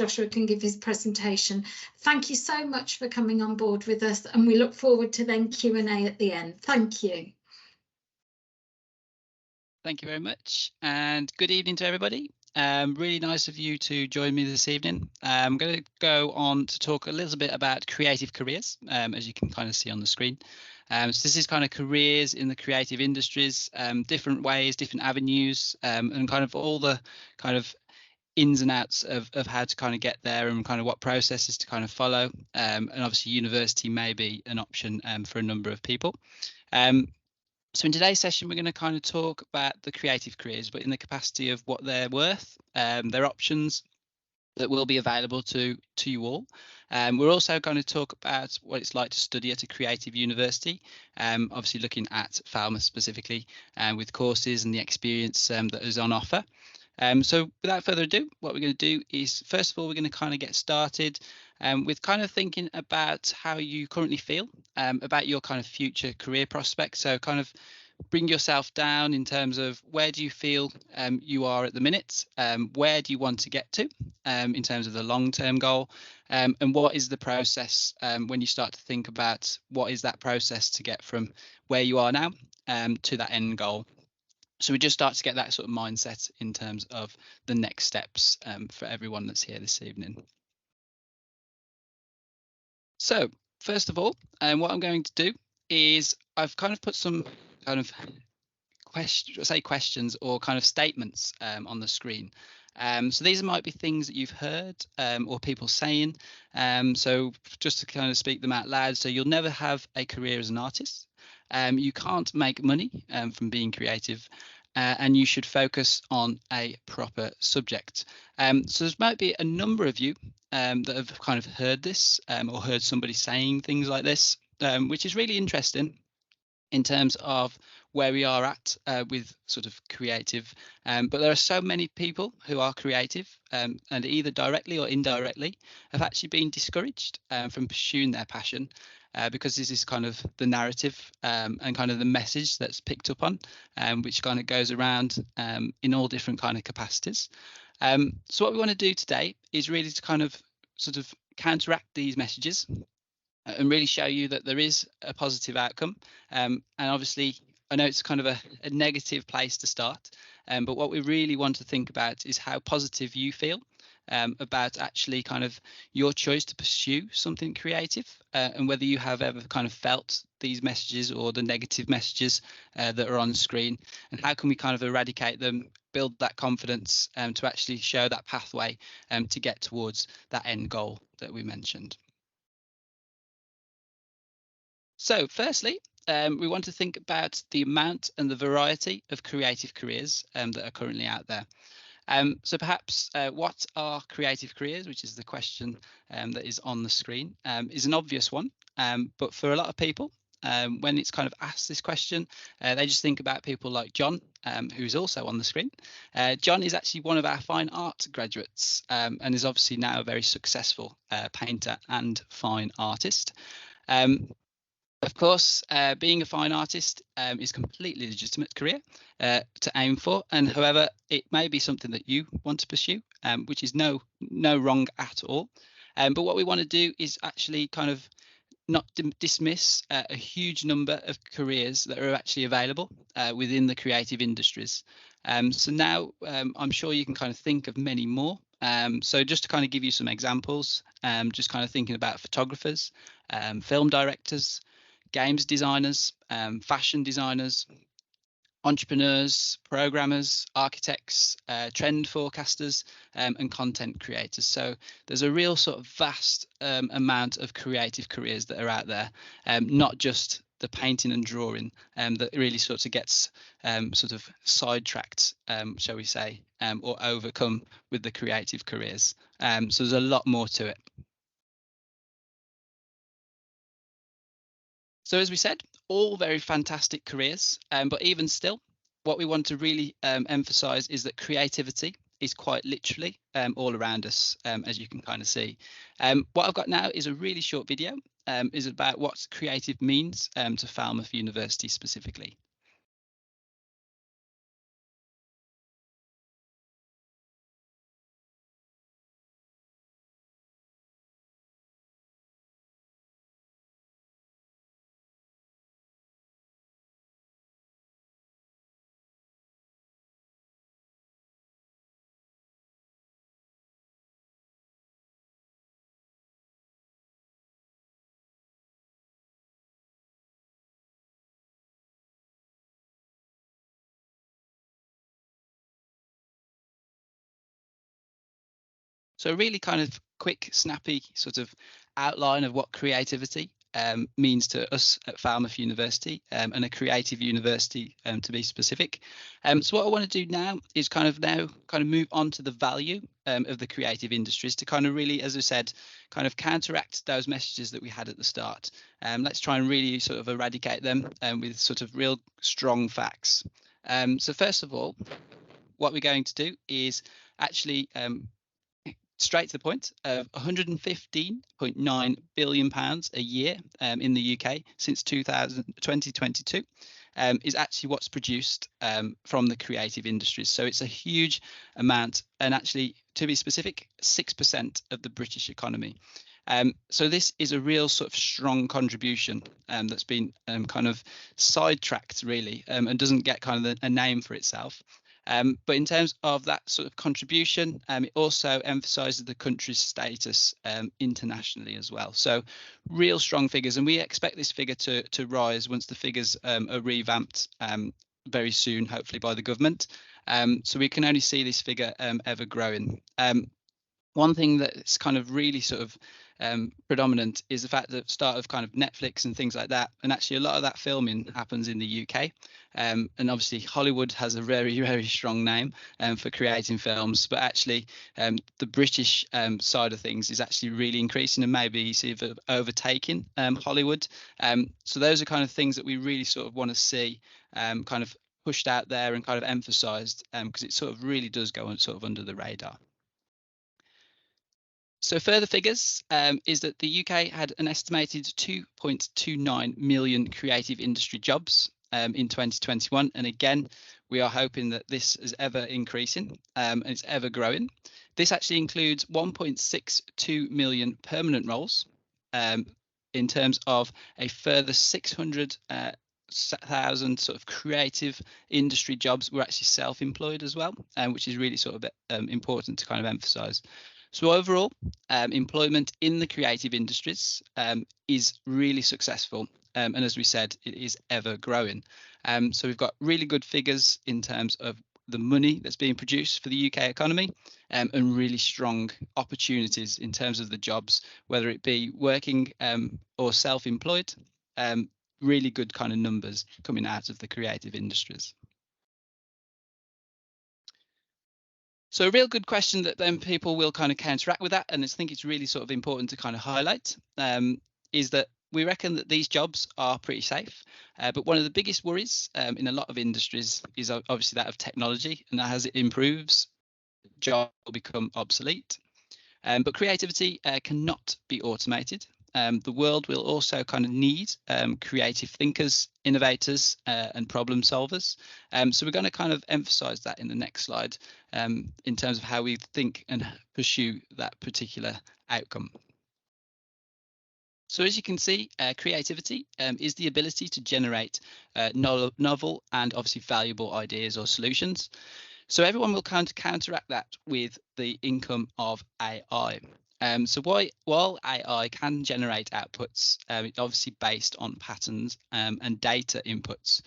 Joshua can give his presentation. Thank you so much for coming on board with us, and we look forward to then Q&A at the end. Thank you. Thank you very much, and good evening to everybody. Really nice of you to join me this evening. I'm going to go on to talk a little bit about creative careers, as you can kind of see on the screen. So this is kind of careers in the creative industries, different ways, different avenues, and kind of all the kind of ins and outs of how to kind of get there and kind of what processes to kind of follow. And obviously university may be an option for a number of people. So in today's session, we're going to kind of talk about the creative careers, but in the capacity of what they're worth, their options that will be available to you all. We're also going to talk about what it's like to study at a creative university, obviously looking at Falmouth specifically, with courses and the experience that is on offer. So without further ado, what we're going to do is, first of all, we're going to kind of get started with kind of thinking about how you currently feel about your kind of future career prospects. So kind of bring yourself down in terms of where do you feel you are at the minute, where do you want to get to in terms of the long-term goal, and what is the process when you start to think about what is that process to get from where you are now to that end goal. So we just start to get that sort of mindset in terms of the next steps for everyone that's here this evening. So first of all, what I'm going to do is I've kind of put some kind of questions or kind of statements on the screen. So these might be things that you've heard or people saying. So just to kind of speak them out loud. So you'll never have a career as an artist. You can't make money from being creative. And you should focus on a proper subject. So there might be a number of you that have kind of heard this or heard somebody saying things like this, which is really interesting in terms of where we are at with sort of creative. But there are so many people who are creative and either directly or indirectly have actually been discouraged from pursuing their passion. Because this is kind of the narrative and kind of the message that's picked up on, which kind of goes around in all different kind of capacities. So what we want to do today is really to kind of sort of counteract these messages and really show you that there is a positive outcome. And obviously, I know it's kind of a negative place to start, but what we really want to think about is how positive you feel about actually kind of your choice to pursue something creative, and whether you have ever kind of felt these messages or the negative messages that are on screen, and how can we kind of eradicate them, build that confidence to actually show that pathway to get towards that end goal that we mentioned. So firstly, we want to think about the amount and the variety of creative careers that are currently out there. So perhaps what are creative careers, which is the question that is on the screen, is an obvious one. But for a lot of people, when it's kind of asked this question, they just think about people like John, who is also on the screen. John is actually one of our fine art graduates and is obviously now a very successful painter and fine artist. Of course, being a fine artist is a completely legitimate career to aim for, and however, it may be something that you want to pursue, which is no wrong at all. But what we want to do is actually kind of not dismiss a huge number of careers that are actually available within the creative industries. So now I'm sure you can kind of think of many more. So just to kind of give you some examples, just kind of thinking about photographers, film directors, games designers, fashion designers, entrepreneurs, programmers, architects, trend forecasters, and content creators. So there's a real sort of vast amount of creative careers that are out there, not just the painting and drawing that really sort of gets sort of sidetracked, shall we say, or overcome with the creative careers. So there's a lot more to it. So as we said, all very fantastic careers, but even still, what we want to really emphasize is that creativity is quite literally all around us, as you can kind of see. What I've got now is a really short video, is about what creative means to Falmouth University specifically. So a really kind of quick, snappy sort of outline of what creativity means to us at Falmouth University, and a creative university, to be specific. So what I want to do now is kind of move on to the value of the creative industries to kind of really, as I said, kind of counteract those messages that we had at the start. Let's try and really sort of eradicate them with sort of real strong facts. So first of all, what we're going to do is actually straight to the point of £115.9 billion a year in the UK since 2022 is actually what's produced from the creative industries. So it's a huge amount, and actually, to be specific, 6% of the British economy. So this is a real sort of strong contribution that's been kind of sidetracked really, and doesn't get kind of a name for itself. But in terms of that sort of contribution, it also emphasises the country's status internationally as well. So real strong figures, and we expect this figure to rise once the figures are revamped very soon, hopefully by the government. So we can only see this figure ever growing. One thing that's kind of really sort of predominant is the fact that start of kind of Netflix and things like that, and actually a lot of that filming happens in the UK, and obviously Hollywood has a very, very strong name for creating films, but actually the British side of things is actually really increasing and maybe sort of overtaking Hollywood. So those are kind of things that we really sort of want to see kind of pushed out there and kind of emphasised, because it sort of really does go on sort of under the radar. So further figures is that the UK had an estimated 2.29 million creative industry jobs in 2021. And again, we are hoping that this is ever increasing and it's ever growing. This actually includes 1.62 million permanent roles in terms of a further 600,000 sort of creative industry jobs were actually self-employed as well, which is really sort of important to kind of emphasize. So overall, employment in the creative industries is really successful. And as we said, it is ever growing. So we've got really good figures in terms of the money that's being produced for the UK economy, and really strong opportunities in terms of the jobs, whether it be working or self-employed. Really good kind of numbers coming out of the creative industries. So a real good question that then people will kind of counteract with that, and I think it's really sort of important to kind of highlight, is that we reckon that these jobs are pretty safe, but one of the biggest worries in a lot of industries is obviously that of technology, and as it improves, jobs will become obsolete. But creativity cannot be automated. The world will also kind of need creative thinkers, innovators, and problem solvers. So we're going to kind of emphasize that in the next slide in terms of how we think and pursue that particular outcome. So as you can see, creativity is the ability to generate novel and obviously valuable ideas or solutions. So everyone will kind of counteract that with the income of AI. So while AI can generate outputs, it's obviously based on patterns and data inputs.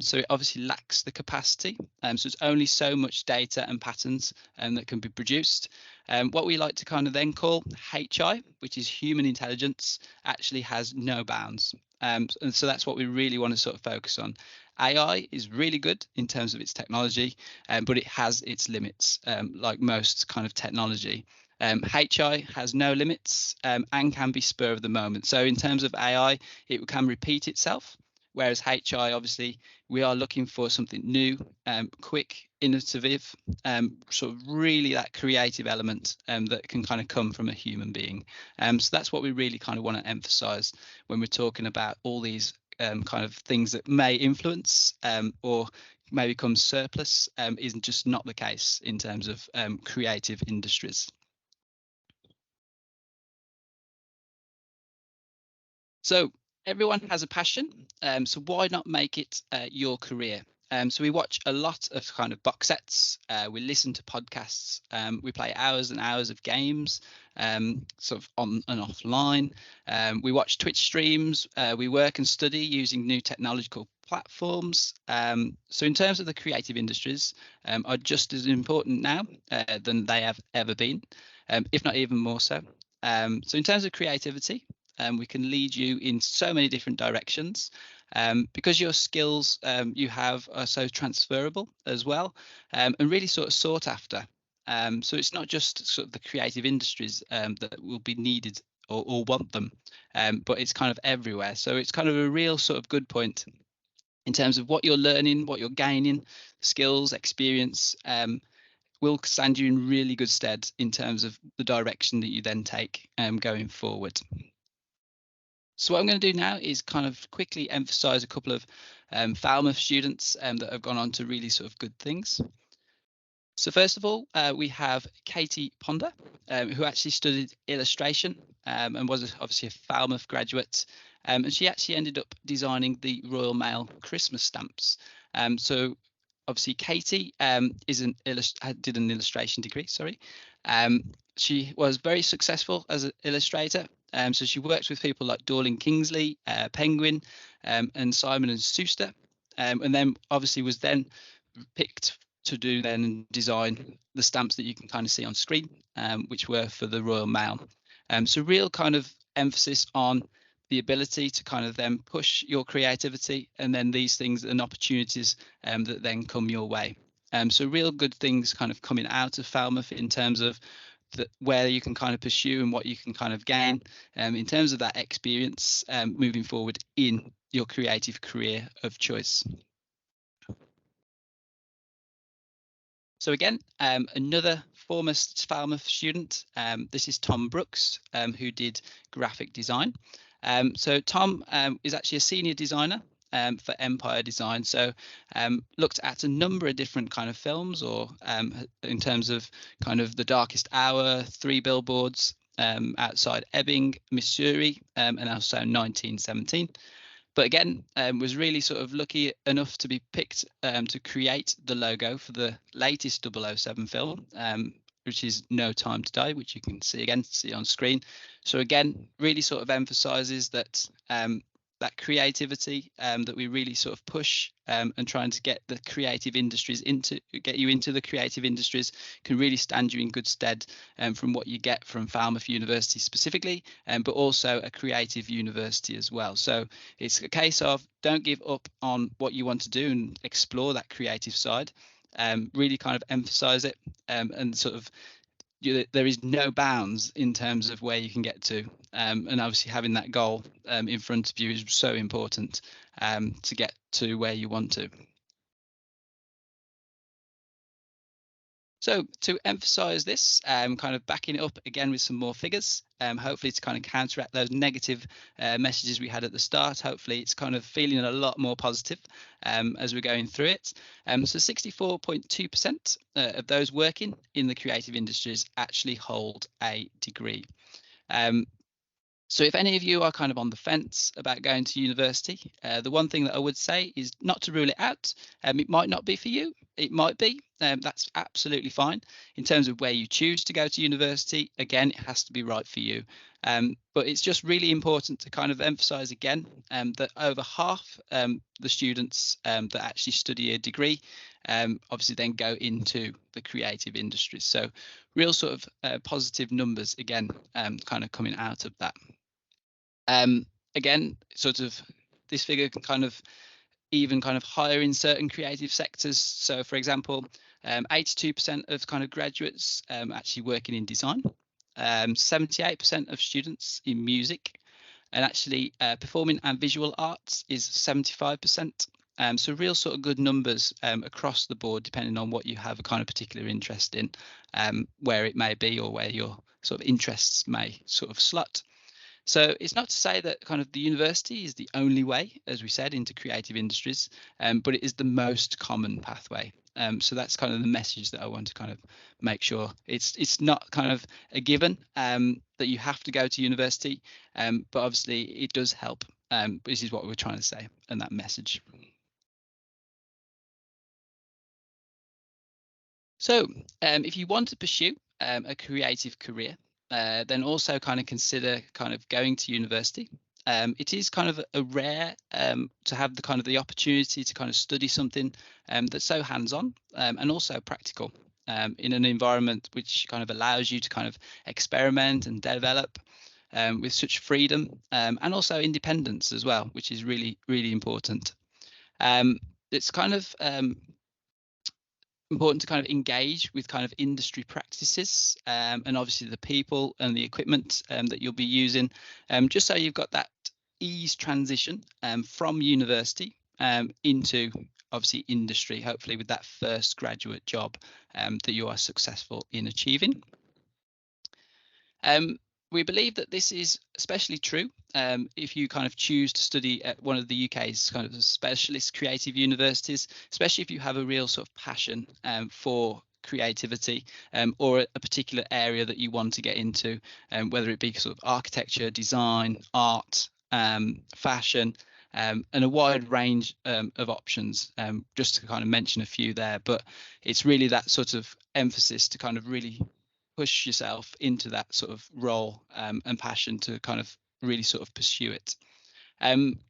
So it obviously lacks the capacity. So it's only so much data and patterns that can be produced. What we like to kind of then call HI, which is human intelligence, actually has no bounds. And so that's what we really want to sort of focus on. AI is really good in terms of its technology, but it has its limits, like most kind of technology. HI has no limits and can be spur of the moment. So in terms of AI, it can repeat itself, whereas HI, obviously, we are looking for something new, quick, innovative, sort of really that creative element that can kind of come from a human being. So that's what we really kind of want to emphasize when we're talking about all these kind of things that may influence or may become surplus, is just not the case in terms of creative industries. So everyone has a passion, so why not make it your career? So we watch a lot of kind of box sets, we listen to podcasts, we play hours and hours of games, sort of on and offline. We watch Twitch streams, we work and study using new technological platforms. So in terms of the creative industries, are just as important now than they have ever been. if not even more so. So in terms of creativity, we can lead you in so many different directions, because your skills you have are so transferable as well, and really sort of sought after. So it's not just sort of the creative industries that will be needed or want them, but it's kind of everywhere. So it's kind of a real sort of good point in terms of what you're learning, what you're gaining, skills, experience, will stand you in really good stead in terms of the direction that you then take going forward. So what I'm going to do now is kind of quickly emphasize a couple of Falmouth students that have gone on to really sort of good things. So first of all, we have Katie Ponder, who actually studied illustration and was obviously a Falmouth graduate. And she actually ended up designing the Royal Mail Christmas stamps. So obviously Katie did an illustration degree, sorry. She was very successful as an illustrator. So she worked with people like Dorling Kingsley, Penguin, and Simon and Schuster. And then obviously was then picked to do then design the stamps that you can kind of see on screen, which were for the Royal Mail. So real kind of emphasis on the ability to kind of then push your creativity, and then these things and opportunities that then come your way. So real good things kind of coming out of Falmouth in terms of where you can kind of pursue and what you can kind of gain in terms of that experience moving forward in your creative career of choice. So again, another former Falmouth student, this is Tom Brooks, who did graphic design. So Tom is actually a senior designer for Empire Design. So looked at a number of different kind of films, or in terms of kind of The Darkest Hour, 3 Billboards Outside Ebbing, Missouri, and also 1917. But again, was really sort of lucky enough to be picked to create the logo for the latest 007 film, which is No Time to Die, which you can see on screen. So again, really sort of emphasizes that that creativity that we really sort of push, and trying to get the creative industries into the creative industries can really stand you in good stead from what you get from Falmouth University specifically, but also a creative university as well. So it's a case of don't give up on what you want to do and explore that creative side. Really kind of emphasize it, and sort of there is no bounds in terms of where you can get to, and obviously having that goal in front of you is so important to get to where you want to. So to emphasize this, kind of backing it up again with some more figures, hopefully to kind of counteract those negative messages we had at the start. Hopefully it's kind of feeling a lot more positive as we're going through it. So 64.2% of those working in the creative industries actually hold a degree. So if any of you are kind of on the fence about going to university, the one thing that I would say is not to rule it out. It might not be for you. It might be. That's absolutely fine. In terms of where you choose to go to university, again, it has to be right for you. But it's just really important to kind of emphasize again that over half the students that actually study a degree obviously then go into the creative industries. So real sort of positive numbers again, kind of coming out of that. Again, sort of this figure can kind of even kind of higher in certain creative sectors. So for example, 82% of kind of graduates actually working in design, 78% of students in music, and actually performing and visual arts is 75%. So real sort of good numbers across the board, depending on what you have a kind of particular interest in, where it may be or where your sort of interests may sort of slot. So it's not to say that kind of the university is the only way, as we said, into creative industries, but it is the most common pathway. So that's kind of the message that I want to kind of make sure. It's not kind of a given that you have to go to university, but obviously it does help. This is what we're trying to say, and that message. So if you want to pursue a creative career, then also kind of consider kind of going to university. It is kind of a rare to have the kind of the opportunity to kind of study something that's so hands-on and also practical. in an environment which kind of allows you to kind of experiment and develop with such freedom and also independence as well, which is really, really important. It's kind of important to kind of engage with kind of industry practices and obviously the people and the equipment that you'll be using, just so you've got that ease transition from university into obviously industry, hopefully with that first graduate job that you are successful in achieving. We believe that this is especially true if you kind of choose to study at one of the UK's kind of specialist creative universities, especially if you have a real sort of passion for creativity or a particular area that you want to get into, whether it be sort of architecture, design, art, fashion, and a wide range of options, just to kind of mention a few there. But it's really that sort of emphasis to kind of really push yourself into that sort of role and passion to kind of really sort of pursue it.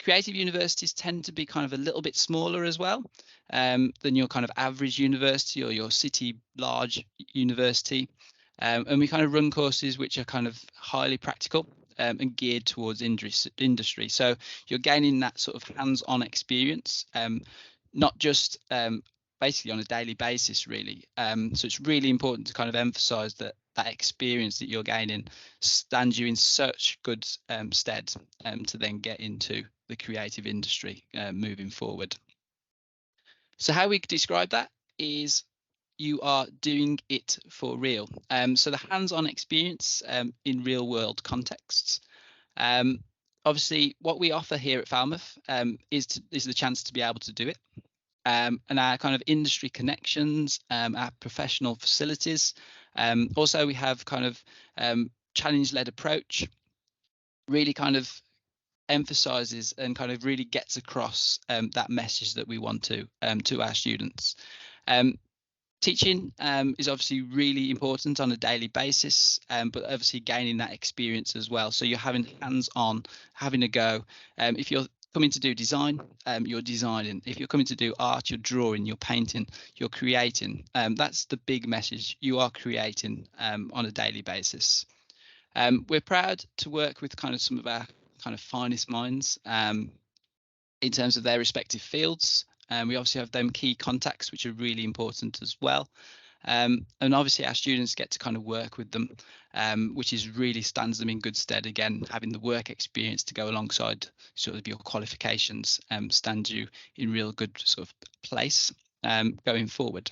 Creative universities tend to be kind of a little bit smaller as well than your kind of average university or your city large university. And we kind of run courses which are kind of highly practical and geared towards industry. So you're gaining that sort of hands-on experience, not just basically on a daily basis, really. So it's really important to kind of emphasize that that experience that you're gaining stands you in such good stead to then get into the creative industry moving forward. So how we describe that is you are doing it for real. So the hands-on experience in real world contexts. Obviously, what we offer here at Falmouth is the chance to be able to do it. And our kind of industry connections, our professional facilities. Also, we have kind of challenge-led approach, really kind of emphasizes and kind of really gets across that message that we want to our students. Teaching is obviously really important on a daily basis, but obviously gaining that experience as well. So you're having hands-on, having a go. If you're coming to do design, you're designing. If you're coming to do art, you're drawing, you're painting, you're creating. That's the big message. You are creating on a daily basis. We're proud to work with kind of some of our kind of finest minds in terms of their respective fields. We obviously have them key contacts, which are really important as well. And obviously our students get to kind of work with them, which is really stands them in good stead. Again, having the work experience to go alongside sort of your qualifications stands you in real good sort of place going forward.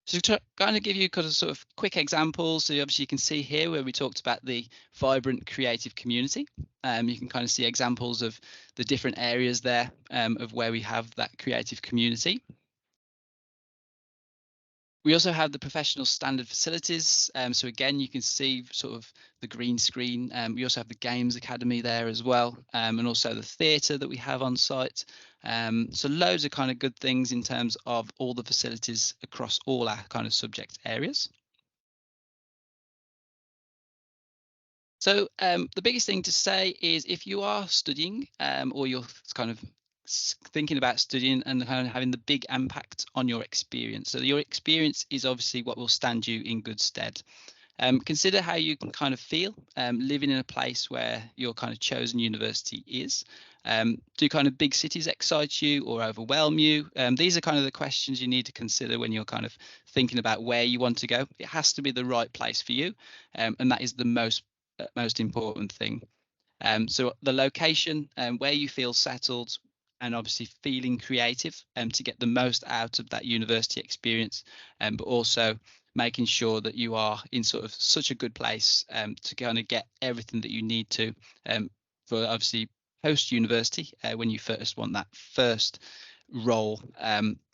So to kind of give you kind of sort of quick examples, so obviously you can see here where we talked about the vibrant creative community. You can kind of see examples of the different areas there of where we have that creative community. We also have the professional standard facilities. So again, you can see sort of the green screen. We also have the Games Academy there as well, and also the theatre that we have on site. So loads of kind of good things in terms of all the facilities across all our kind of subject areas. So the biggest thing to say is if you are studying or you're kind of thinking about studying and kind of having the big impact on your experience. So your experience is obviously what will stand you in good stead. Consider how you can kind of feel living in a place where your kind of chosen university is. Do kind of big cities excite you or overwhelm you? These are kind of the questions you need to consider when you're kind of thinking about where you want to go. It has to be the right place for you, and that is the most important thing. So the location and where you feel settled, and obviously feeling creative to get the most out of that university experience, but also making sure that you are in sort of such a good place to kind of get everything that you need to for obviously post university when you first want that first role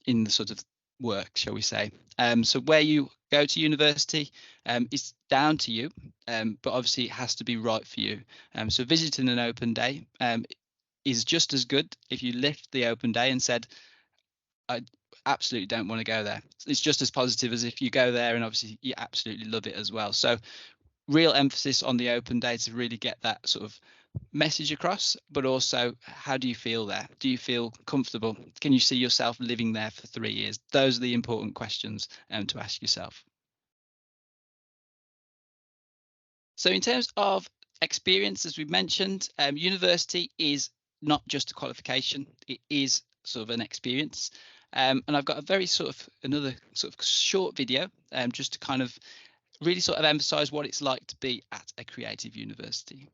in the sort of work, shall we say. So where you go to university is down to you, but obviously it has to be right for you. So visiting an open day is just as good if you left the open day and said, I absolutely don't want to go there. It's just as positive as if you go there and obviously you absolutely love it as well. So real emphasis on the open day to really get that sort of message across, but also how do you feel there? Do you feel comfortable? Can you see yourself living there for 3 years? Those are the important questions to ask yourself. So in terms of experience, as we mentioned, university is not just a qualification, it is sort of an experience. And I've got a very another short video just to kind of really sort of emphasize what it's like to be at a creative university.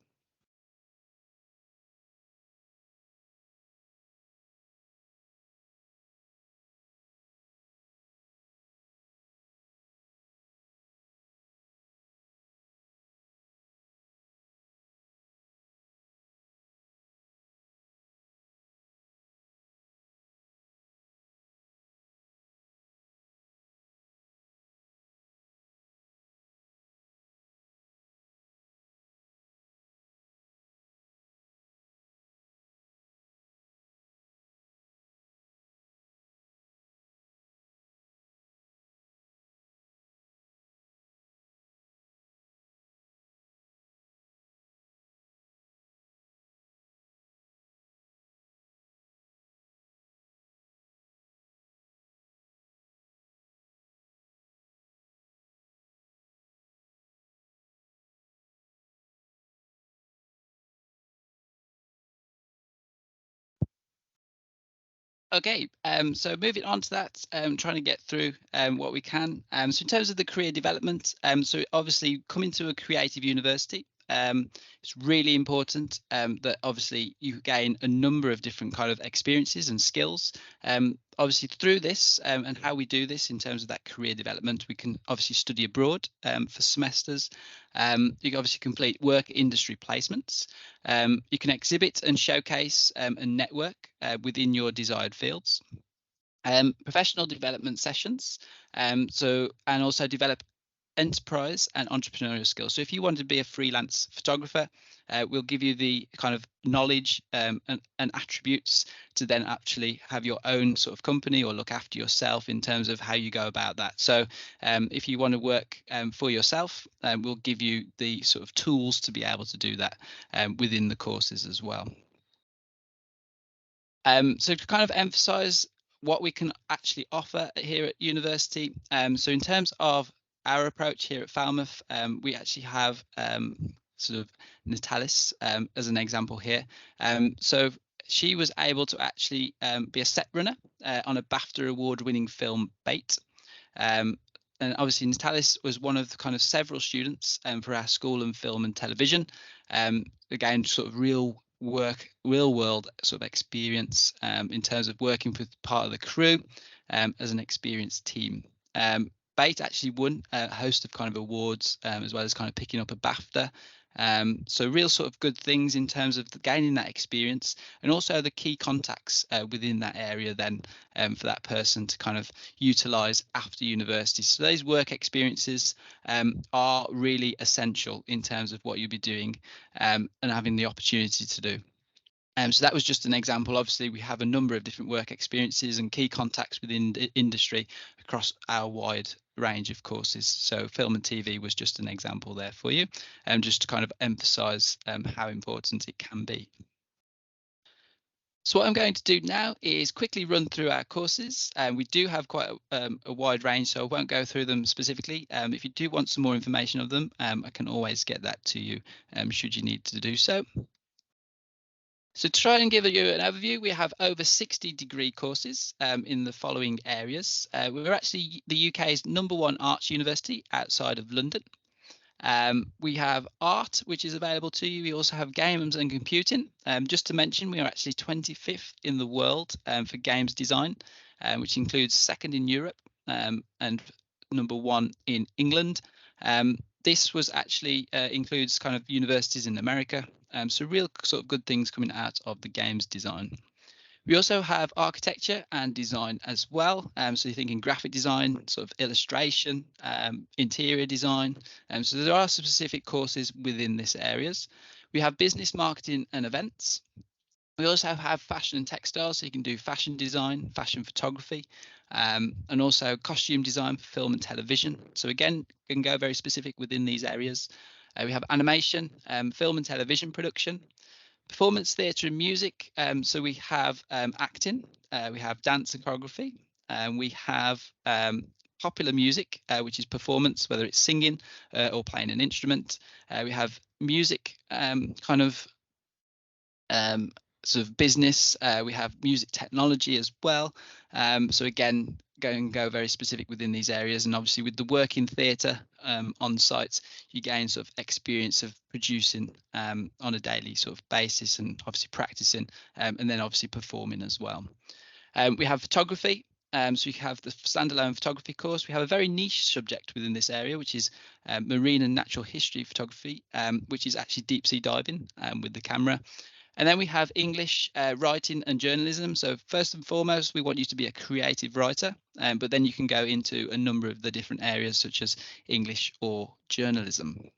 Okay, so moving on to that, trying to get through what we can. So in terms of the career development, so obviously coming to a creative university, it's really important that obviously you gain a number of different kind of experiences and skills. Obviously through this and how we do this in terms of that career development, we can obviously study abroad for semesters. You can obviously complete work industry placements. You can exhibit and showcase and network within your desired fields. Professional development sessions, and also develop enterprise and entrepreneurial skills. So if you want to be a freelance photographer, we'll give you the kind of knowledge and attributes to then actually have your own sort of company or look after yourself in terms of how you go about that. So if you want to work for yourself, we'll give you the sort of tools to be able to do that within the courses as well. So to kind of emphasize what we can actually offer here at university. So in terms of our approach here at Falmouth, we actually have sort of Natalis as an example here. So she was able to actually be a set runner on a BAFTA award-winning film Bait. And obviously Natalis was one of the kind of several students for our school and film and television. Again, sort of real world sort of experience in terms of working with part of the crew as an experienced team. Bait actually won a host of kind of awards as well as kind of picking up a BAFTA. So real sort of good things in terms of gaining that experience and also the key contacts within that area then for that person to kind of utilize after university. So those work experiences are really essential in terms of what you'll be doing and having the opportunity to do. So that was just an example. Obviously, we have a number of different work experiences and key contacts within the industry across our wide range of courses. So film and TV was just an example there for you, just to kind of emphasize how important it can be. So what I'm going to do now is quickly run through our courses. We do have quite a wide range, so I won't go through them specifically. If you do want some more information of them, I can always get that to you should you need to do so. So to try and give you an overview, we have over 60 degree courses in the following areas. We're actually the UK's #1 arts university outside of London. We have art, which is available to you. We also have games and computing. Just to mention, we are actually 25th in the world for games design, which includes 2nd in Europe and #1 in England. This was actually includes kind of universities in America. So real sort of good things coming out of the games design. We also have architecture and design as well. So you're thinking graphic design, sort of illustration, interior design. So there are specific courses within this areas. We have business, marketing and events. We also have fashion and textiles, so you can do fashion design, fashion photography, and also costume design for film and television. So again, you can go very specific within these areas. We have animation, film and television production, performance theatre and music. So we have acting, we have dance and choreography, we have popular music, which is performance, whether it's singing or playing an instrument. We have music, kind of sort of business. We have music technology as well. So again, go very specific within these areas, and obviously with the work in theatre on site, you gain sort of experience of producing on a daily sort of basis, and obviously practicing, and then obviously performing as well. We have photography. So we have the standalone photography course. We have a very niche subject within this area, which is marine and natural history photography, which is actually deep sea diving with the camera. And then we have English, writing and journalism. So first and foremost, we want you to be a creative writer, but then you can go into a number of the different areas such as English or journalism.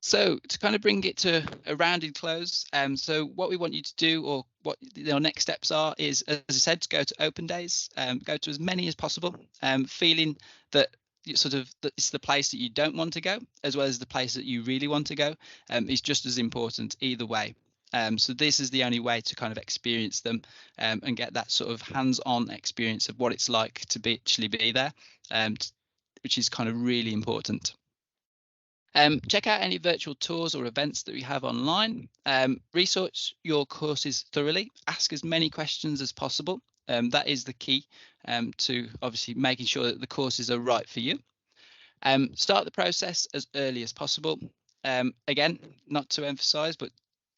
So to kind of bring it to a rounded close, so what we want you to do, or what your next steps are, is, as I said, to go to open days, go to as many as possible, feeling that that it's the place that you don't want to go, as well as the place that you really want to go, is just as important either way. So this is the only way to kind of experience them, and get that sort of hands-on experience of what it's like to actually be there, which is kind of really important. Check out any virtual tours or events that we have online. Research your courses thoroughly. Ask as many questions as possible. That is the key to obviously making sure that the courses are right for you. Start the process as early as possible. Again, not to emphasize, but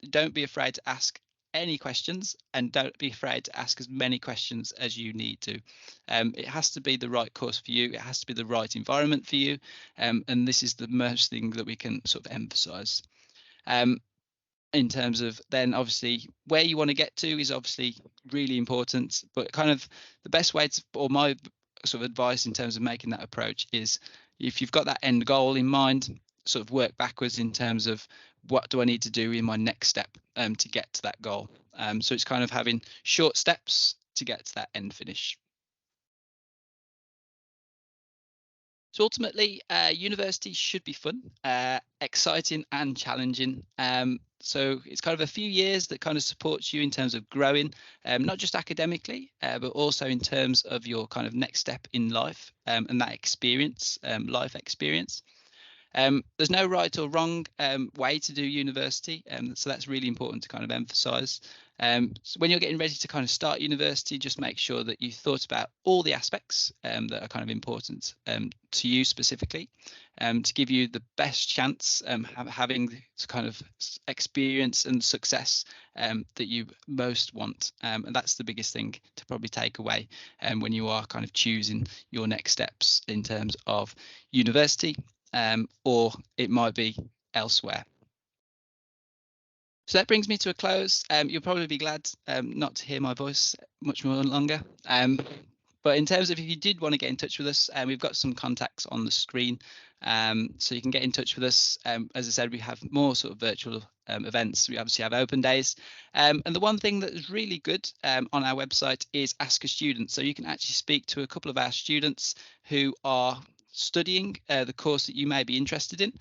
don't be afraid to ask any questions, and don't be afraid to ask as many questions as you need to. It has to be the right course for you. It has to be the right environment for you. And this is the most thing that we can sort of emphasize. In terms of then obviously where you want to get to is obviously really important, but kind of the best way to, or my sort of advice in terms of making that approach, is if you've got that end goal in mind, sort of work backwards in terms of what do I need to do in my next step to get to that goal. So it's kind of having short steps to get to that end finish. So ultimately, university should be fun, exciting and challenging. So it's kind of a few years that kind of supports you in terms of growing, not just academically, but also in terms of your kind of next step in life, and that experience, life experience. There's no right or wrong way to do university, so that's really important to kind of emphasize. So when you're getting ready to kind of start university, just make sure that you thought about all the aspects that are kind of important to you specifically, to give you the best chance having the kind of experience and success that you most want. And that's the biggest thing to probably take away when you are kind of choosing your next steps in terms of university, or it might be elsewhere. So that brings me to a close. You'll probably be glad not to hear my voice much more longer. But in terms of if you did want to get in touch with us, we've got some contacts on the screen, so you can get in touch with us. As I said, we have more sort of virtual events. We obviously have open days. And the one thing that is really good on our website is Ask a Student. So you can actually speak to a couple of our students who are studying the course that you may be interested in.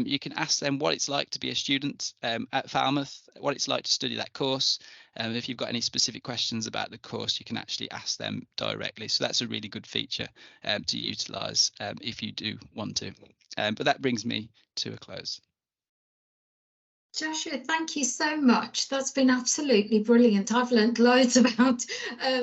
You can ask them what it's like to be a student at Falmouth, what it's like to study that course. If you've got any specific questions about the course, you can actually ask them directly. So that's a really good feature to utilise if you do want to. But that brings me to a close. Joshua, thank you so much. That's been absolutely brilliant. I've learned loads about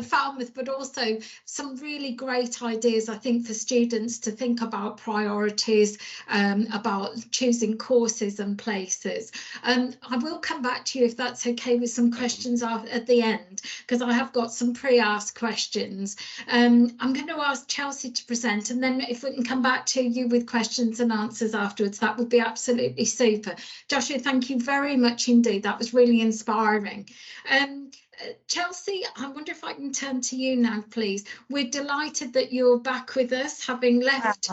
Falmouth, but also some really great ideas, I think, for students to think about priorities, about choosing courses and places. I will come back to you, if that's okay, with some questions at the end, because I have got some pre-asked questions. I'm going to ask Chelsea to present, and then if we can come back to you with questions and answers afterwards, that would be absolutely super. Joshua, thank you very much indeed. That was really inspiring. Chelsea, I wonder if I can turn to you now, please. We're delighted that you're back with us, having left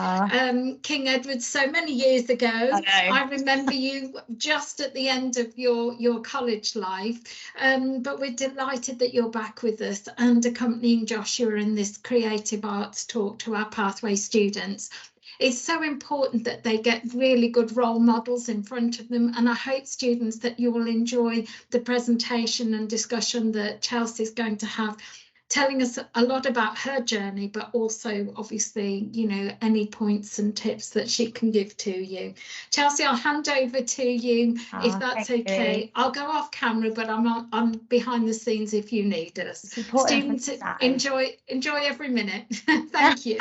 King Edward so many years ago. I remember you just at the end of your college life, but we're delighted that you're back with us and accompanying Joshua in this creative arts talk to our pathway students. it's so important that they get really good role models in front of them. And I hope, students, that you will enjoy the presentation and discussion that Chelsea's going to have, telling us a lot about her journey, but also obviously, you know, any points and tips that she can give to you. Chelsea, I'll hand over to you if that's okay. I'll go off camera, but I'm behind the scenes if you need us. Students, enjoy every minute. Thank you.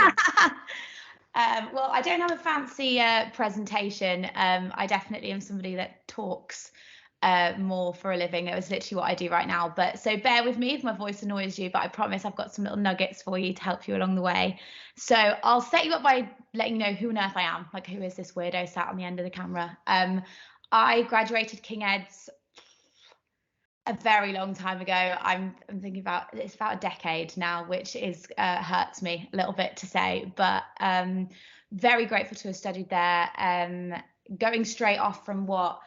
Well, I don't have a fancy presentation. I definitely am somebody that talks more for a living. It was literally what I do right now. But so bear with me if my voice annoys you, but I promise I've got some little nuggets for you to help you along the way. So I'll set you up by letting you know who on earth I am. Like, who is this weirdo sat on the end of the camera? I graduated KEDST a very long time ago. I'm thinking about, it's about a decade now, which is hurts me a little bit to say, but very grateful to have studied there. Going straight off from what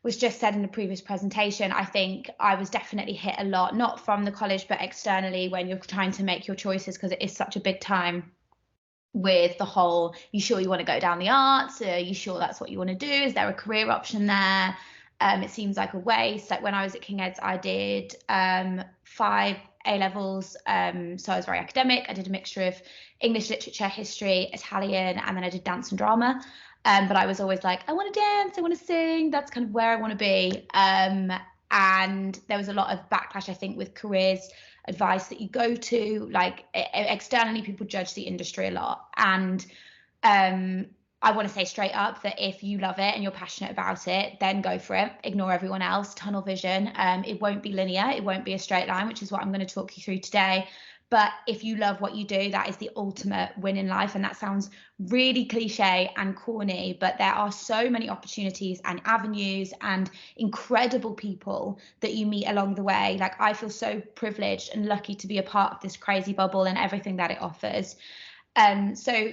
was just said in the previous presentation, I think I was definitely hit a lot, not from the college, but externally when you're trying to make your choices, because it is such a big time with the whole, you sure you want to go down the arts? Are you sure that's what you want to do? Is there a career option there? It seems like a waste. Like when I was at KEDST, I did 5 A-levels, so I was very academic. I did a mixture of English literature, history, Italian, and then I did dance and drama. But I was always like, I want to dance, I want to sing, that's kind of where I want to be. And there was a lot of backlash, I think, with careers advice that you go to. Like externally, people judge the industry a lot. And I want to say straight up that if you love it and you're passionate about it, then go for it. Ignore everyone else, tunnel vision. It won't be linear, it won't be a straight line, which is what I'm going to talk you through today. But if you love what you do, that is the ultimate win in life. And that sounds really cliche and corny, but there are so many opportunities and avenues and incredible people that you meet along the way. Like, I feel so privileged and lucky to be a part of this crazy bubble and everything that it offers. So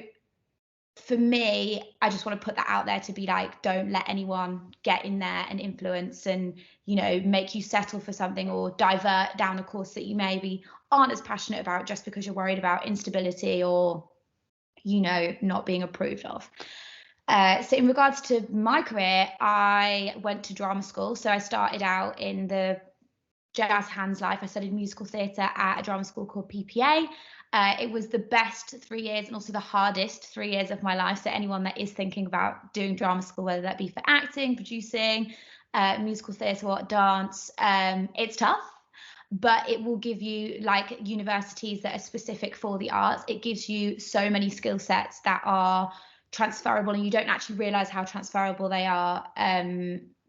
for me, I just want to put that out there to be like, don't let anyone get in there and influence and, you know, make you settle for something or divert down a course that you maybe aren't as passionate about just because you're worried about instability or, you know, not being approved of. So in regards to my career, I went to drama school. So I started out in the jazz hands life. I studied musical theatre at a drama school called PPA. It was the best 3 years and also the hardest 3 years of my life. So anyone that is thinking about doing drama school, whether that be for acting, producing, musical theatre or dance, it's tough, but it will give you, like universities that are specific for the arts, it gives you so many skill sets that are transferable and you don't actually realise how transferable they are.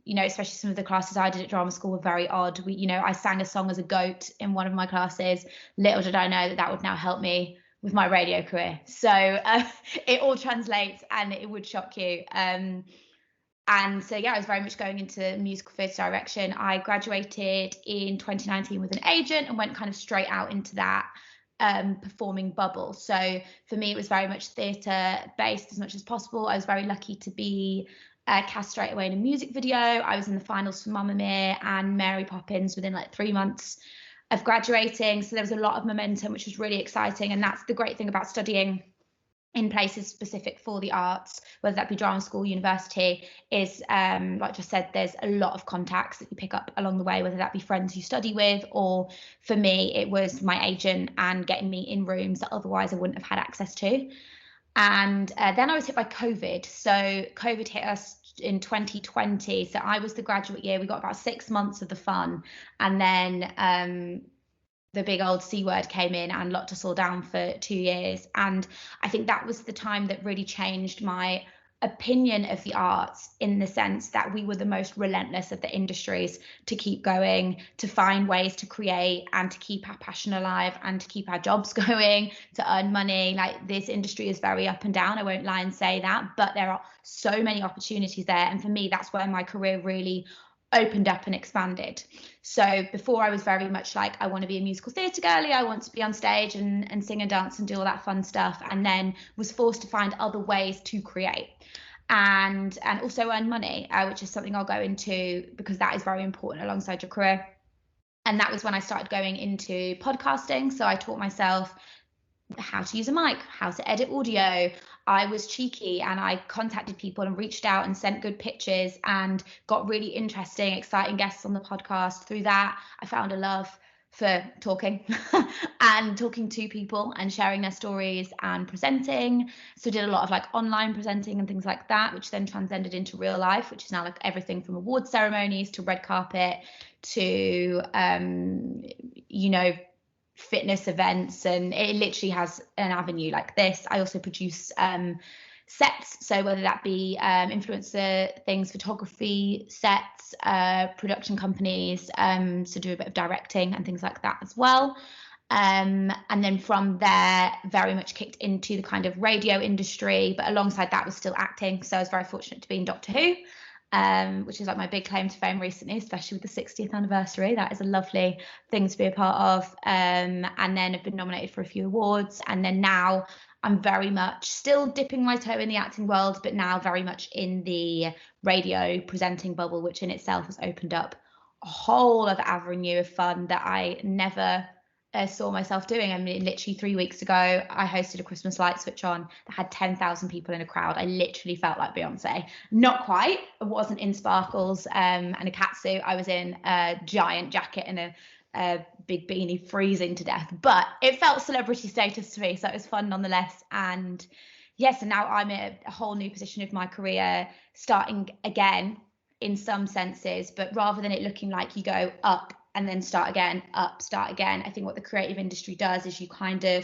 You know, especially some of the classes I did at drama school were very odd. You know, I sang a song as a goat in one of my classes. Little did I know that that would now help me with my radio career. So it all translates and it would shock you. And so, yeah, I was very much going into musical theatre direction. I graduated in 2019 with an agent and went kind of straight out into that performing bubble. So for me, it was very much theatre based as much as possible. I was very lucky to be cast straight away in a music video. I was in the finals for Mamma Mia and Mary Poppins within like 3 months of graduating. So there was a lot of momentum, which was really exciting. And that's the great thing about studying in places specific for the arts, whether that be drama school, university, is like I just said, there's a lot of contacts that you pick up along the way, whether that be friends you study with, or for me, it was my agent and getting me in rooms that otherwise I wouldn't have had access to. And then I was hit by COVID. So COVID hit us in 2020. So I was the graduate year. We got about 6 months of the fun. And then the big old C word came in and locked us all down for 2 years. And I think that was the time that really changed my opinion of the arts, in the sense that we were the most relentless of the industries to keep going, to find ways to create and to keep our passion alive and to keep our jobs going, to earn money. Like, this industry is very up and down, I won't lie and say that, but there are so many opportunities there. And for me, that's where my career really opened up and expanded. So before, I was very much like, I want to be a musical theatre girly, I want to be on stage and sing and dance and do all that fun stuff, and then was forced to find other ways to create and also earn money, which is something I'll go into because that is very important alongside your career. And that was when I started going into podcasting. So I taught myself how to use a mic, how to edit audio. I was cheeky and I contacted people and reached out and sent good pitches and got really interesting, exciting guests on the podcast. Through that, I found a love for talking and talking to people and sharing their stories and presenting. So did a lot of like online presenting and things like that, which then transcended into real life, which is now like everything from award ceremonies to red carpet to you know, fitness events, and it literally has an avenue like this. I also produce sets, so whether that be influencer things, photography sets, production companies, so do a bit of directing and things like that as well. And then from there, very much kicked into the kind of radio industry, but alongside that was still acting. So I was very fortunate to be in Doctor Who, which is like my big claim to fame recently, especially with the 60th anniversary. That is a lovely thing to be a part of. And then I've been nominated for a few awards. And then now I'm very much still dipping my toe in the acting world, but now very much in the radio presenting bubble, which in itself has opened up a whole other avenue of fun that I never saw myself doing. I mean, literally 3 weeks ago, I hosted a Christmas light switch on that had 10,000 people in a crowd. I literally felt like Beyonce. Not quite. I wasn't in sparkles and a catsuit. I was in a giant jacket and a big beanie, freezing to death. But it felt celebrity status to me, so it was fun nonetheless. And yes, and now I'm in a whole new position of my career, starting again in some senses, but rather than it looking like you go up and then start again, up, start again. I think what the creative industry does is you kind of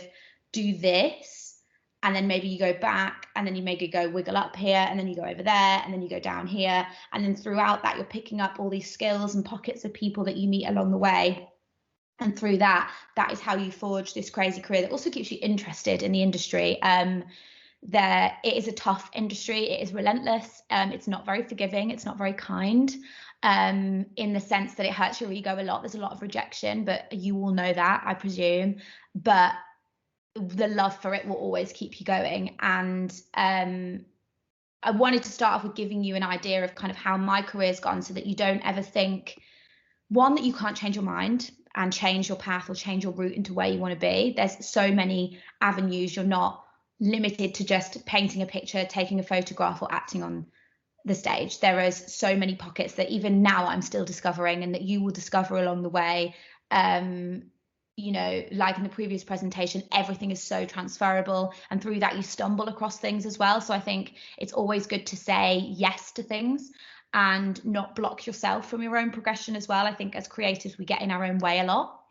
do this, and then maybe you go back, and then you maybe go wiggle up here, and then you go over there, and then you go down here. And then throughout that, you're picking up all these skills and pockets of people that you meet along the way. And through that, that is how you forge this crazy career that also keeps you interested in the industry. It is a tough industry. It is relentless. It's not very forgiving. It's not very kind. In the sense that it hurts your ego a lot. There's a lot of rejection, but you will know that, I presume. But the love for it will always keep you going. And I wanted to start off with giving you an idea of kind of how my career's gone, so that you don't ever think, one, that you can't change your mind and change your path or change your route into where you want to be. There's so many avenues. You're not limited to just painting a picture, taking a photograph, or acting on the stage. There is so many pockets that even now I'm still discovering, and that you will discover along the way. You know, like in the previous presentation, everything is so transferable, and through that you stumble across things as well. So I think it's always good to say yes to things and not block yourself from your own progression as well. I think as creatives, we get in our own way a lot,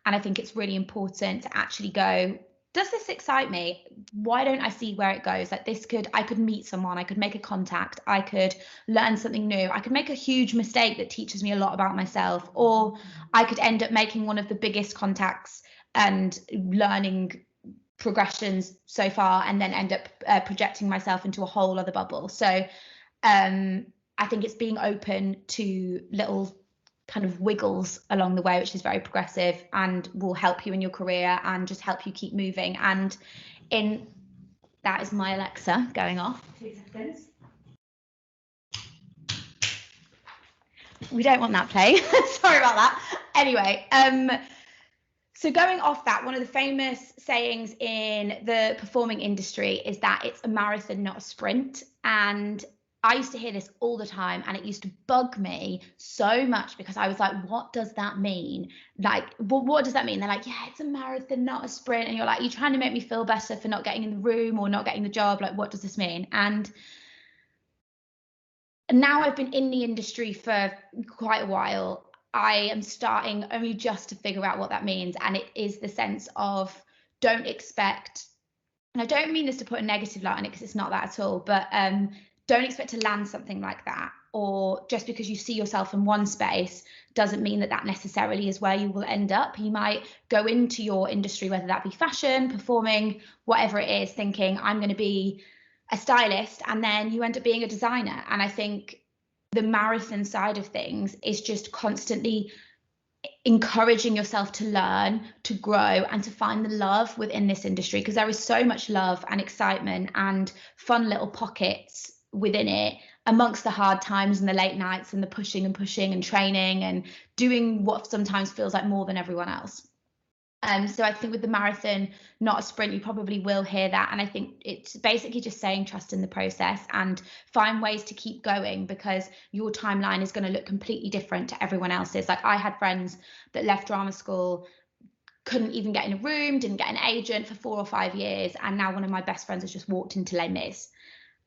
and I think it's really important to actually go, does this excite me? Why don't I see where it goes? Like I could meet someone, I could make a contact, I could learn something new, I could make a huge mistake that teaches me a lot about myself, or I could end up making one of the biggest contacts and learning progressions so far, and then end up projecting myself into a whole other bubble. So I think it's being open to little kind of wiggles along the way, which is very progressive and will help you in your career and just help you keep moving. And that is my Alexa going off. 2 seconds. We don't want that playing. Sorry about that. Anyway, so going off that, one of the famous sayings in the performing industry is that it's a marathon, not a sprint. And I used to hear this all the time, and it used to bug me so much, because I was like, what does that mean? Like, what does that mean? They're like, yeah, it's a marathon, not a sprint. And you're like, you're trying to make me feel better for not getting in the room or not getting the job. Like, what does this mean? And now I've been in the industry for quite a while. I am starting only just to figure out what that means. And it is the sense of, don't expect, and I don't mean this to put a negative light on it, because it's not that at all, but don't expect to land something like that, or just because you see yourself in one space doesn't mean that that necessarily is where you will end up. You might go into your industry, whether that be fashion, performing, whatever it is, thinking I'm going to be a stylist, and then you end up being a designer. And I think the marathon side of things is just constantly encouraging yourself to learn, to grow, and to find the love within this industry, because there is so much love and excitement and fun little pockets within it, amongst the hard times and the late nights and the pushing and training and doing what sometimes feels like more than everyone else. So I think with the marathon, not a sprint, you probably will hear that. And I think it's basically just saying trust in the process and find ways to keep going, because your timeline is going to look completely different to everyone else's. Like, I had friends that left drama school, couldn't even get in a room, didn't get an agent for 4 or 5 years. And now one of my best friends has just walked into Les Mis.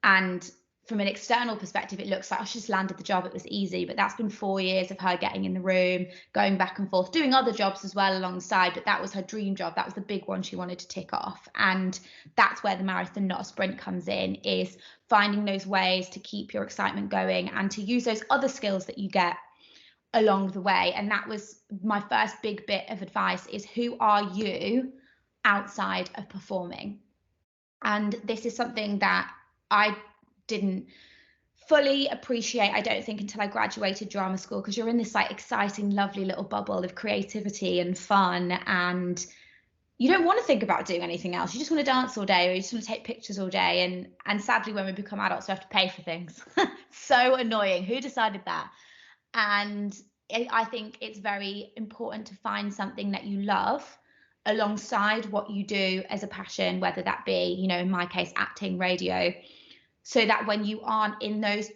And from an external perspective, it looks like, oh, she just landed the job, it was easy. But that's been 4 years of her getting in the room, going back and forth, doing other jobs as well alongside. But that was her dream job. That was the big one she wanted to tick off. And that's where the marathon, not a sprint, comes in, is finding those ways to keep your excitement going and to use those other skills that you get along the way. And that was my first big bit of advice, is who are you outside of performing? And this is something that I didn't fully appreciate, I don't think, until I graduated drama school, because you're in this like exciting, lovely little bubble of creativity and fun, and you don't want to think about doing anything else. You just want to dance all day, or you just want to take pictures all day. And sadly, when we become adults, we have to pay for things. So annoying. Who decided that? And I think it's very important to find something that you love alongside what you do as a passion, whether that be, you know, in my case, acting, radio, so that when you aren't in those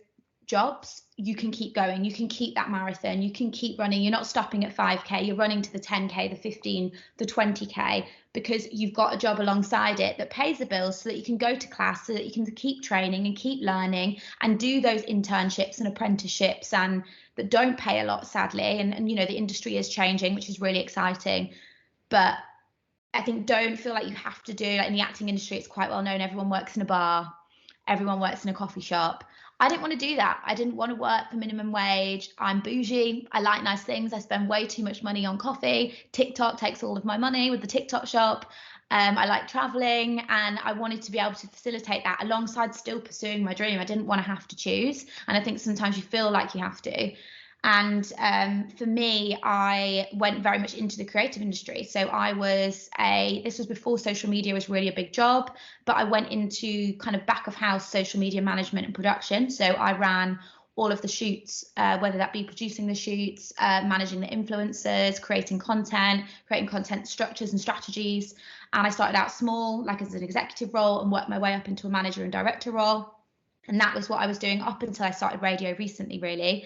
jobs, you can keep going, you can keep that marathon, you can keep running. You're not stopping at 5K, you're running to the 10K, the 15, the 20K, because you've got a job alongside it that pays the bills, so that you can go to class, so that you can keep training and keep learning and do those internships and apprenticeships, and that don't pay a lot, sadly. And you know, the industry is changing, which is really exciting. But I think don't feel like you have to do, like in the acting industry, it's quite well known, everyone works in a bar, everyone works in a coffee shop. I didn't want to do that. I didn't want to work for minimum wage. I'm bougie. I like nice things. I spend way too much money on coffee. TikTok takes all of my money with the TikTok shop. I like traveling, and I wanted to be able to facilitate that alongside still pursuing my dream. I didn't want to have to choose. And I think sometimes you feel like you have to. And for me, I went very much into the creative industry. So this was before social media was really a big job, but I went into kind of back of house social media management and production. So I ran all of the shoots, whether that be producing the shoots, managing the influencers, creating content structures and strategies. And I started out small, like as an executive role, and worked my way up into a manager and director role. And that was what I was doing up until I started radio recently, really.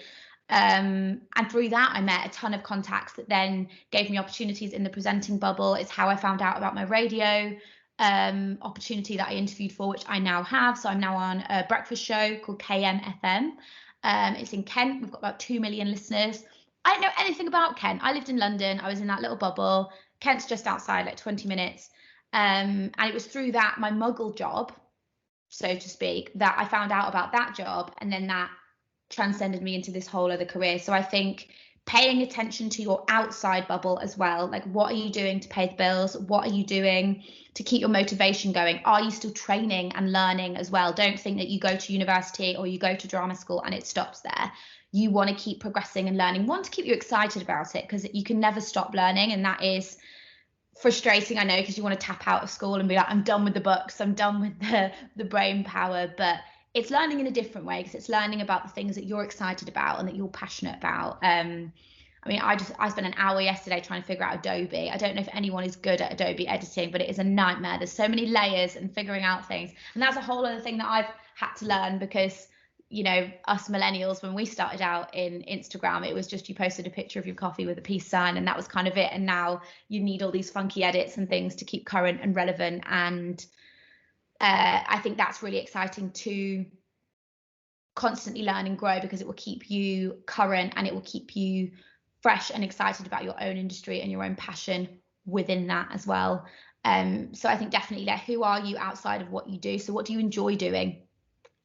And through that, I met a ton of contacts that then gave me opportunities in the presenting bubble. It's how I found out about my radio opportunity that I interviewed for, which I now have. So I'm now on a breakfast show called KMFM. It's in Kent. We've got about 2 million listeners. I didn't know anything about Kent. I lived in London. I was in that little bubble. Kent's just outside, like 20 minutes. And it was through that, my muggle job, so to speak, that I found out about that job. And then that transcended me into this whole other career. So I think paying attention to your outside bubble as well, like what are you doing to pay the bills? What are you doing to keep your motivation going? Are you still training and learning as well? Don't think that you go to university or you go to drama school and it stops there. You want to keep progressing and learning. Want to keep you excited about it, because you can never stop learning, and that is frustrating, I know, because you want to tap out of school and be like, I'm done with the books, I'm done with the brain power. But it's learning in a different way, because it's learning about the things that you're excited about and that you're passionate about. I mean, I spent an hour yesterday trying to figure out Adobe. I don't know if anyone is good at Adobe editing, but it is a nightmare. There's so many layers and figuring out things. And that's a whole other thing that I've had to learn, because, you know, us millennials, when we started out in Instagram, it was just you posted a picture of your coffee with a peace sign and that was kind of it. And now you need all these funky edits and things to keep current and relevant. And I think that's really exciting to constantly learn and grow, because it will keep you current and it will keep you fresh and excited about your own industry and your own passion within that as well. So I think definitely, who are you outside of what you do? So what do you enjoy doing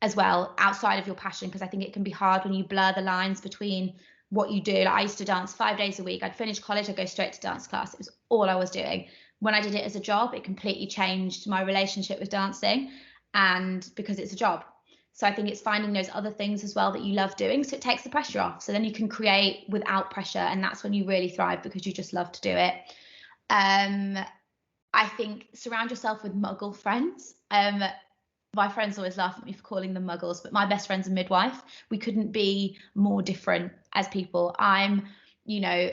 as well outside of your passion? Because I think it can be hard when you blur the lines between what you do. Like, I used to dance 5 days a week. I'd finish college, I'd go straight to dance class. It was all I was doing. When I did it as a job, it completely changed my relationship with dancing, and because it's a job. So I think it's finding those other things as well that you love doing, so it takes the pressure off. So then you can create without pressure, and that's when you really thrive, because you just love to do it. I think surround yourself with muggle friends. My friends always laugh at me for calling them muggles, but my best friend's a midwife. We couldn't be more different as people. I'm, you know,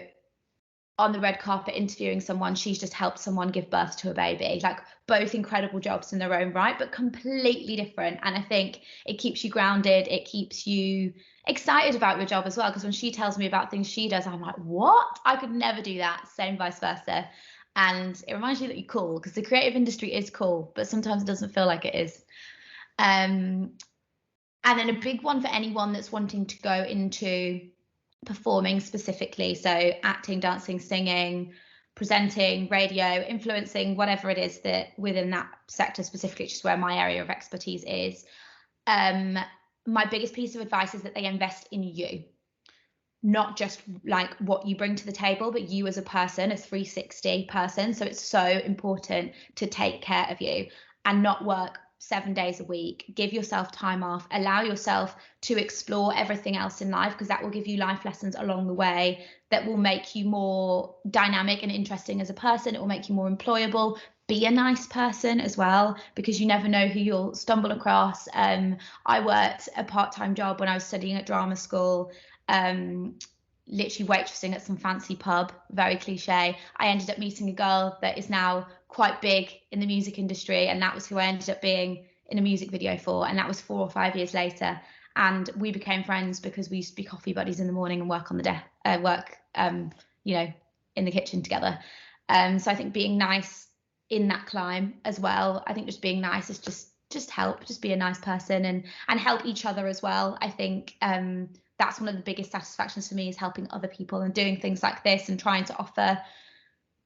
on the red carpet interviewing someone, she's just helped someone give birth to a baby. Like, both incredible jobs in their own right, but completely different. And I think it keeps you grounded. It keeps you excited about your job as well, because when she tells me about things she does, I'm like, what? I could never do that. Same vice versa. And it reminds you that you're cool, because the creative industry is cool, but sometimes it doesn't feel like it is. And then a big one for anyone that's wanting to go into performing specifically, so acting, dancing, singing, presenting, radio, influencing, whatever it is that within that sector specifically, which is where my area of expertise is. My biggest piece of advice is that they invest in you, not just like what you bring to the table, but you as a person, a 360 person. So it's so important to take care of you and not work 7 days a week. Give yourself time off, allow yourself to explore everything else in life, because that will give you life lessons along the way that will make you more dynamic and interesting as a person. It will make you more employable. Be a nice person as well, because you never know who you'll stumble across. I worked a part-time job when I was studying at drama school, literally waitressing at some fancy pub, very cliche. I ended up meeting a girl that is now quite big in the music industry, and that was who I ended up being in a music video for, and that was 4 or 5 years later. And we became friends because we used to be coffee buddies in the morning and work on the in the kitchen together. So I think being nice in that climb as well. I think just being nice is just be a nice person and help each other as well. I think that's one of the biggest satisfactions for me, is helping other people and doing things like this and trying to offer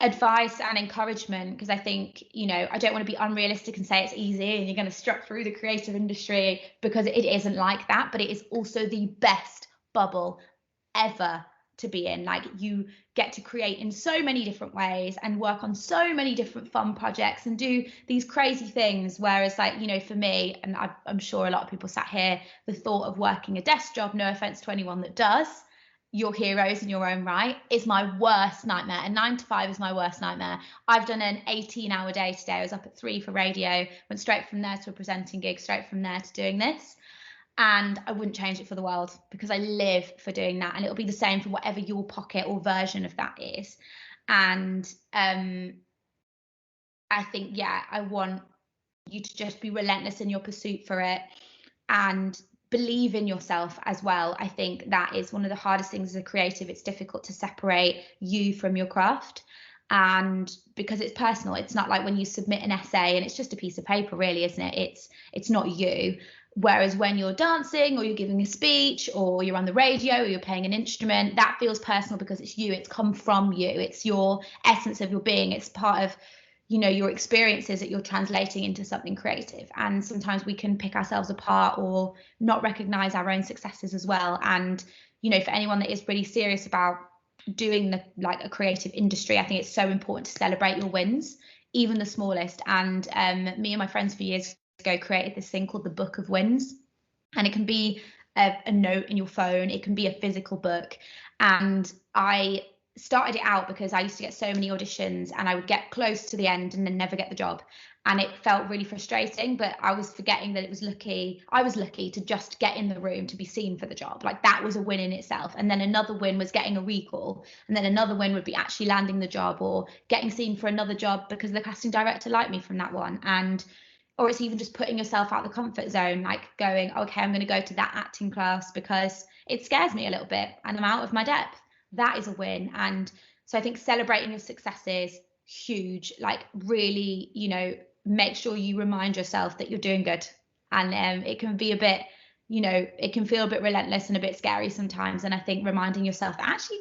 advice and encouragement, because I think, I don't want to be unrealistic and say it's easy and you're going to strut through the creative industry, because it isn't like that, but it is also the best bubble ever to be in. Like, you get to create in so many different ways and work on so many different fun projects and do these crazy things, whereas for me, and I'm sure a lot of people sat here, the thought of working a desk job, no offense to anyone that does, you're heroes in your own right, is my worst nightmare. And 9 to 5 is my worst nightmare. I've done an 18-hour day today. I was up at 3 for radio, went straight from there to a presenting gig, straight from there to doing this. And I wouldn't change it for the world, because I live for doing that. And it'll be the same for whatever your pocket or version of that is. And I think, I want you to just be relentless in your pursuit for it and believe in yourself as well. I think that is one of the hardest things as a creative. It's difficult to separate you from your craft, and because it's personal. It's not like when you submit an essay and it's just a piece of paper, really, isn't it? It's not you. Whereas when you're dancing or you're giving a speech or you're on the radio or you're playing an instrument, that feels personal because it's you. It's come from you. It's your essence of your being. It's part of your experiences that you're translating into something creative. And sometimes we can pick ourselves apart or not recognize our own successes as well. And for anyone that is really serious about doing a creative industry, I think it's so important to celebrate your wins, even the smallest. And me and my friends for years ago created this thing called the Book of Wins, and it can be a note in your phone, it can be a physical book. And I started it out because I used to get so many auditions and I would get close to the end and then never get the job, and it felt really frustrating. But I was forgetting that I was lucky to just get in the room, to be seen for the job. Like, that was a win in itself. And then another win was getting a recall, and then another win would be actually landing the job or getting seen for another job because the casting director liked me from that one. Or it's even just putting yourself out the comfort zone, like going, okay, I'm going to go to that acting class because it scares me a little bit and I'm out of my depth. That is a win. And so I think celebrating your successes, huge. Like, really, make sure you remind yourself that you're doing good. And it can be a bit, it can feel a bit relentless and a bit scary sometimes. And I think reminding yourself that actually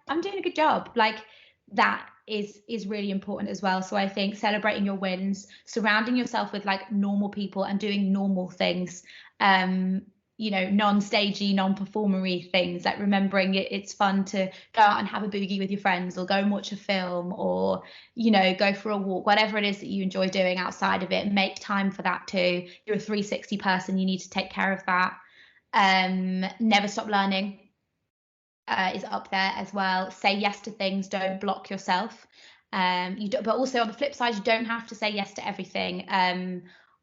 I'm doing a good job, like, that is really important as well. So I think celebrating your wins, surrounding yourself with normal people and doing normal things, non-stagey, non-performery things, like remembering it's fun to go out and have a boogie with your friends, or go and watch a film, or go for a walk, whatever it is that you enjoy doing outside of it. Make time for that too. You're a 360 person, you need to take care of that. Never stop learning is up there as well. Say yes to things, don't block yourself. But also on the flip side, you don't have to say yes to everything.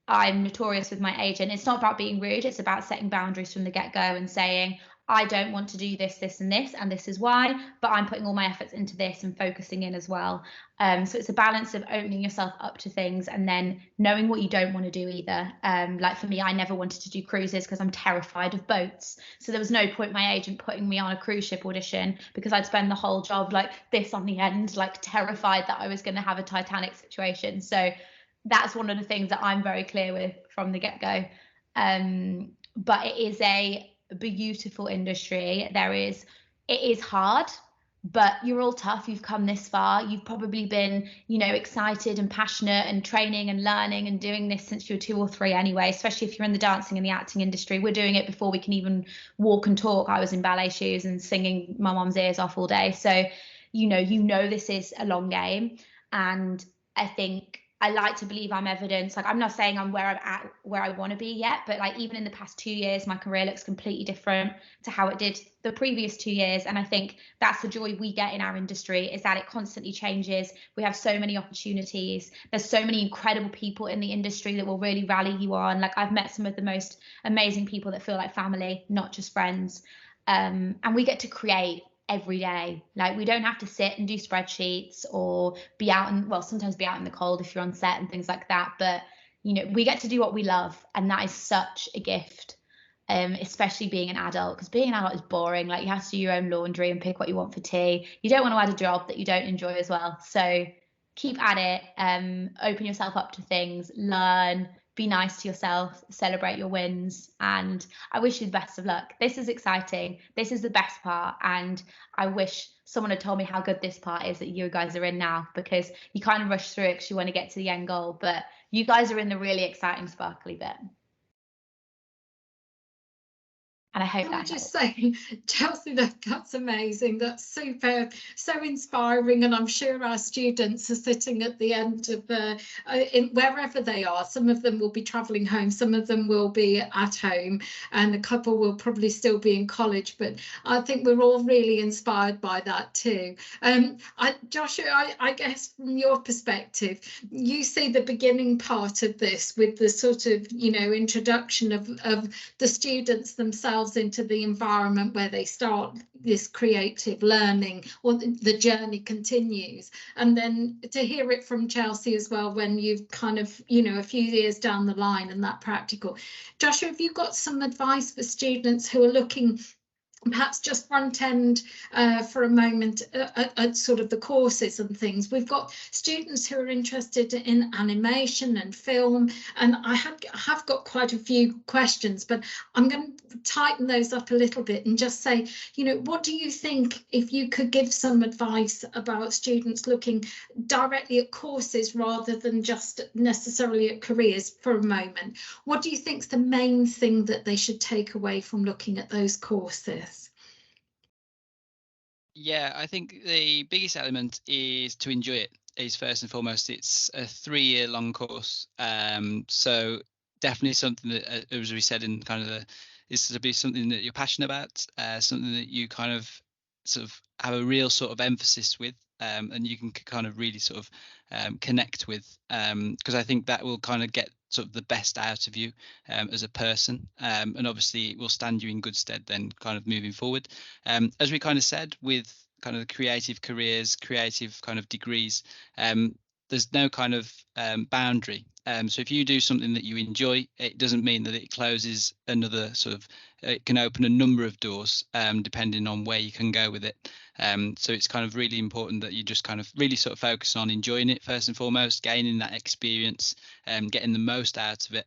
I'm notorious with my agent. It's not about being rude. It's about setting boundaries from the get-go and saying, I don't want to do this, this and this, and this is why, but I'm putting all my efforts into this and focusing in as well. So it's a balance of opening yourself up to things and then knowing what you don't want to do either. Like for me, I never wanted to do cruises because I'm terrified of boats. So there was no point my agent putting me on a cruise ship audition, because I'd spend the whole job like this on the end, like terrified that I was going to have a Titanic situation. So that's one of the things that I'm very clear with from the get-go. But it is a beautiful industry. It is hard, but you're all tough. You've come this far. You've probably been, you know, excited and passionate and training and learning and doing this since you were 2 or 3 anyway, especially if you're in the dancing and the acting industry. We're doing it before we can even walk and talk. I was in ballet shoes and singing my mom's ears off all day. So, you know, this is a long game. And I think I like to believe I'm evidence. Like, I'm not saying I'm where I'm at, where I want to be yet, but like even in the past 2 years, my career looks completely different to how it did the previous 2 years. And I think that's the joy we get in our industry, is that it constantly changes. We have so many opportunities. There's so many incredible people in the industry that will really rally you on. Like, I've met some of the most amazing people that feel like family, not just friends. And we get to create every day. Like, we don't have to sit and do spreadsheets or be out in, well, sometimes be out in the cold if you're on set and things like that, but you know, we get to do what we love, and that is such a gift, especially being an adult, because being an adult is boring. Like, you have to do your own laundry and pick what you want for tea. You don't want to add a job that you don't enjoy as well. So keep at it, open yourself up to things, learn, be nice to yourself, celebrate your wins, and I wish you the best of luck. This is exciting. This is the best part, and I wish someone had told me how good this part is that you guys are in now, because you kind of rush through it because you want to get to the end goal, but you guys are in the really exciting, sparkly bit. And I hope that just say, Chelsea, that's amazing. That's superb, so inspiring. And I'm sure our students are sitting at the end of wherever they are. Some of them will be travelling home, some of them will be at home, and a couple will probably still be in college. But I think we're all really inspired by that too. Joshua, I guess from your perspective, you see the beginning part of this with the sort of, you know, introduction of the students themselves into the environment where they start this creative learning, or the journey continues. And then to hear it from Chelsea as well, when you've kind of, you know, a few years down the line and that practical. Joshua, have you got some advice for students who are looking perhaps just front end for a moment at sort of the courses and things? We've got students who are interested in animation and film, and I have got quite a few questions, but I'm going to tighten those up a little bit and just say, you know, what do you think, if you could give some advice about students looking directly at courses rather than just necessarily at careers for a moment, what do you think is the main thing that they should take away from looking at those courses? Yeah, I think the biggest element is to enjoy it. Is first and foremost. It's a 3-year long course, so definitely something that, as we said in kind of is to be something that you're passionate about, something that you kind of sort of have a real sort of emphasis with, and you can kind of really sort of connect with, because I think that will kind of get sort of the best out of you as a person, and obviously it will stand you in good stead then kind of moving forward. As we kind of said with kind of the creative careers, creative kind of degrees, there's no kind of boundary. So if you do something that you enjoy, it doesn't mean that it closes another sort of, it can open a number of doors depending on where you can go with it. So it's kind of really important that you just kind of really sort of focus on enjoying it first and foremost, gaining that experience, getting the most out of it,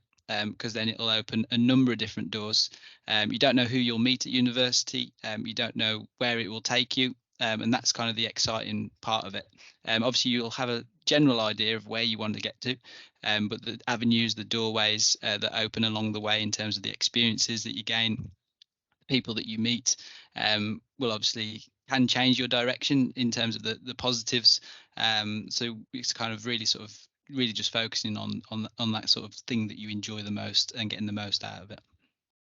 because then it'll open a number of different doors. You don't know who you'll meet at university, you don't know where it will take you, and that's kind of the exciting part of it. Obviously you'll have a general idea of where you want to get to, but the avenues, the doorways that open along the way in terms of the experiences that you gain, the people that you meet, will obviously can change your direction in terms of the positives. So it's kind of really sort of really just focusing on that sort of thing that you enjoy the most and getting the most out of it.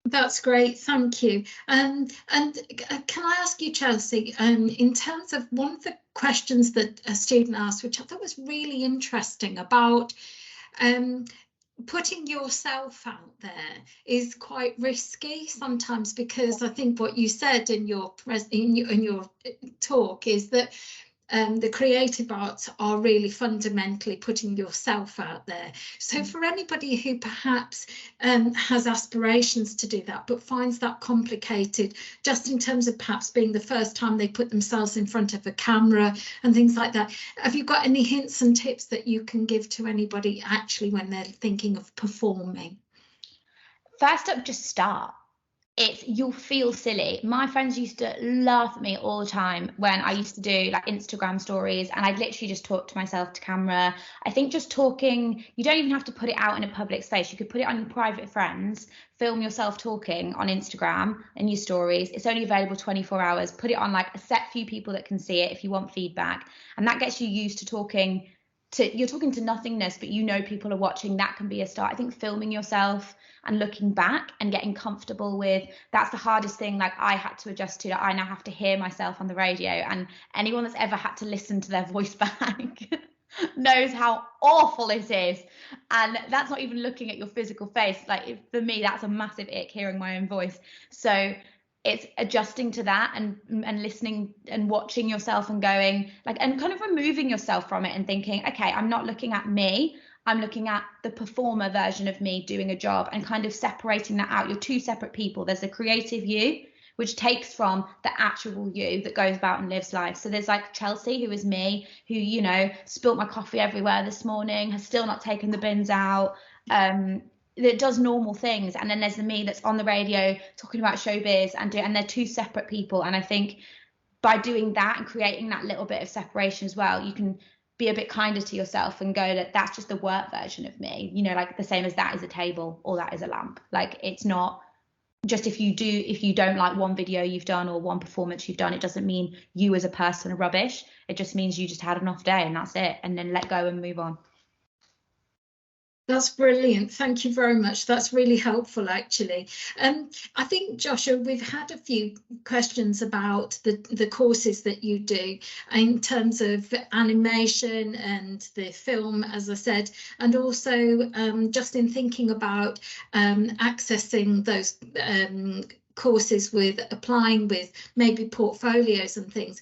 That's great, thank you. And can I ask you, Chelsea, in terms of one of the questions that a student asked, which I thought was really interesting, about putting yourself out there is quite risky sometimes, because I think what you said in your talk is that the creative arts are really fundamentally putting yourself out there. So for anybody who perhaps has aspirations to do that, but finds that complicated, just in terms of perhaps being the first time they put themselves in front of a camera and things like that, have you got any hints and tips that you can give to anybody actually when they're thinking of performing? First up, just start. You'll feel silly. My friends used to laugh at me all the time when I used to do like Instagram stories, and I'd literally just talk to myself to camera. I think just talking, you don't even have to put it out in a public space. You could put it on your private friends, film yourself talking on Instagram and your stories. It's only available 24 hours. Put it on like a set few people that can see it if you want feedback. And that gets you used to talking to, you're talking to nothingness, but you know people are watching. That can be a start. I think filming yourself and looking back and getting comfortable with, that's the hardest thing like I had to adjust to, that I now have to hear myself on the radio, and anyone that's ever had to listen to their voice back knows how awful it is. And that's not even looking at your physical face. Like for me, that's a massive ick, hearing my own voice. So it's adjusting to that and listening and watching yourself and going like, and kind of removing yourself from it and thinking, okay, I'm not looking at me, I'm looking at the performer version of me doing a job, and kind of separating that out. You're two separate people. There's a creative you, which takes from the actual you that goes about and lives life. So there's like Chelsea, who is me, who, you know, spilt my coffee everywhere this morning, has still not taken the bins out, that does normal things. And then there's the me that's on the radio talking about showbiz, and they're two separate people. And I think by doing that and creating that little bit of separation as well, you can be a bit kinder to yourself and go that that's just the work version of me, you know, like the same as that is a table or that is a lamp. Like it's not just if you don't like one video you've done or one performance you've done, it doesn't mean you as a person are rubbish. It just means you just had an off day, and that's it. And then let go and move on. That's brilliant. Thank you very much. That's really helpful, actually. I think, Joshua, we've had a few questions about the courses that you do in terms of animation and the film, as I said, and also just in thinking about accessing those courses with applying with maybe portfolios and things.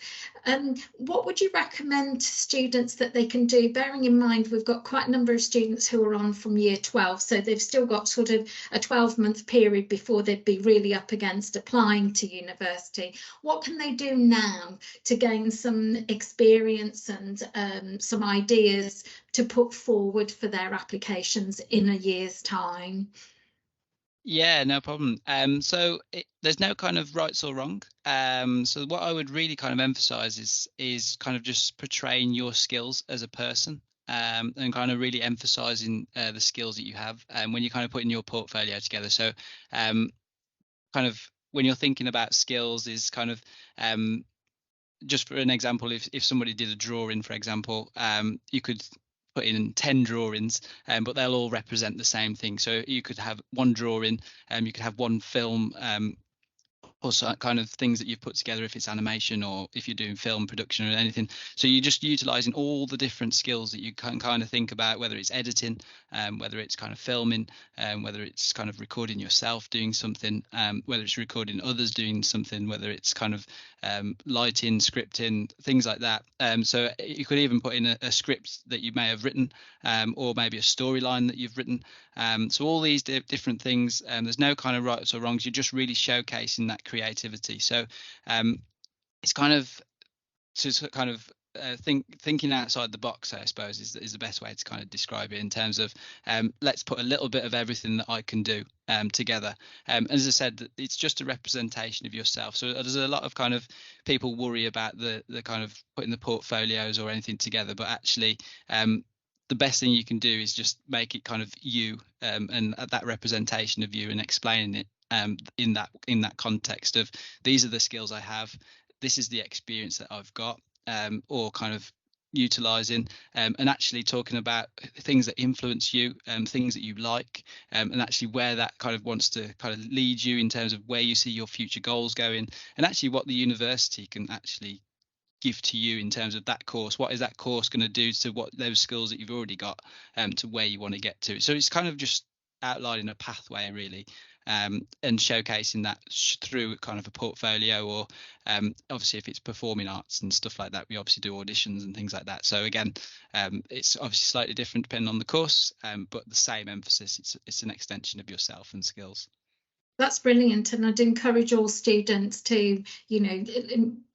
What would you recommend to students that they can do, bearing in mind we've got quite a number of students who are on from year 12, so they've still got sort of a 12-month period before they'd be really up against applying to university. What can they do now to gain some experience and some ideas to put forward for their applications in a year's time? Yeah, no problem. So there's no kind of rights or wrong. So what I would really kind of emphasize is kind of just portraying your skills as a person, and kind of really emphasizing the skills that you have when you're kind of putting your portfolio together. So kind of when you're thinking about skills is kind of just for an example, if somebody did a drawing, for example, you could put in 10 drawings, but they'll all represent the same thing. So you could have one drawing, you could have one film, or kind of things that you've put together if it's animation or if you're doing film production or anything. So you're just utilizing all the different skills that you can kind of think about, whether it's editing, whether it's kind of filming, whether it's kind of recording yourself doing something, whether it's recording others doing something, whether it's kind of lighting, scripting, things like that. So you could even put in a script that you may have written, or maybe a storyline that you've written. So all these different things, there's no kind of rights or wrongs. You're just really showcasing that creativity. So it's kind of to kind of thinking outside the box, I suppose, is the best way to kind of describe it, in terms of let's put a little bit of everything that I can do together. As I said, it's just a representation of yourself. So there's a lot of kind of people worry about the kind of putting the portfolios or anything together, but actually the best thing you can do is just make it kind of you, and that representation of you, and explaining it in that context of, these are the skills I have, this is the experience that I've got, or kind of utilizing, and actually talking about things that influence you, things that you like, and actually where that kind of wants to kind of lead you in terms of where you see your future goals going, and actually what the university can actually give to you in terms of that course? What is that course going to do to what those skills that you've already got, to where you want to get to? So it's kind of just outlining a pathway, really, and showcasing that through kind of a portfolio, or obviously if it's performing arts and stuff like that, we obviously do auditions and things like that. So again, it's obviously slightly different depending on the course, but the same emphasis. It's an extension of yourself and skills. That's brilliant, and I'd encourage all students to,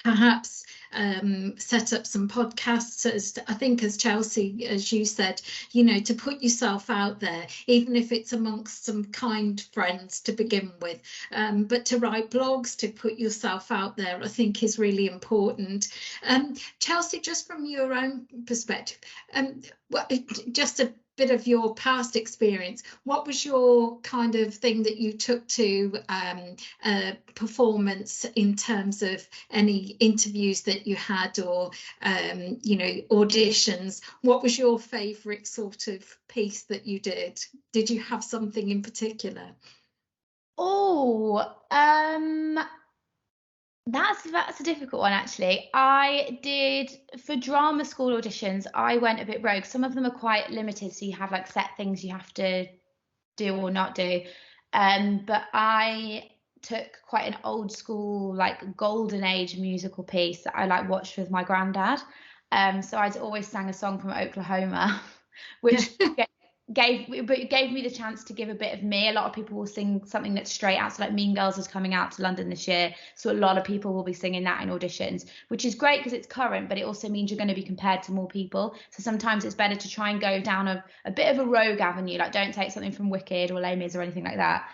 perhaps set up some podcasts, as Chelsea, as you said, to put yourself out there, even if it's amongst some kind friends to begin with, but to write blogs, to put yourself out there, I think is really important. Chelsea, just from your own perspective, just a bit of your past experience, what was your kind of thing that you took to performance in terms of any interviews that you had, or auditions? What was your favorite sort of piece that you did? Did you have something in particular? That's a difficult one, actually. I did, for drama school auditions, I went a bit rogue. Some of them are quite limited, so you have like set things you have to do or not do. But I took quite an old school, like golden age musical piece that I like watched with my granddad. So I'd always sang a song from Oklahoma, which gave me the chance to give a bit of me. A lot of people will sing something that's straight out, so like Mean Girls is coming out to London this year, so a lot of people will be singing that in auditions, which is great because it's current, but it also means you're going to be compared to more people. So sometimes it's better to try and go down a bit of a rogue avenue, like don't take something from Wicked or Les Mis or anything like that.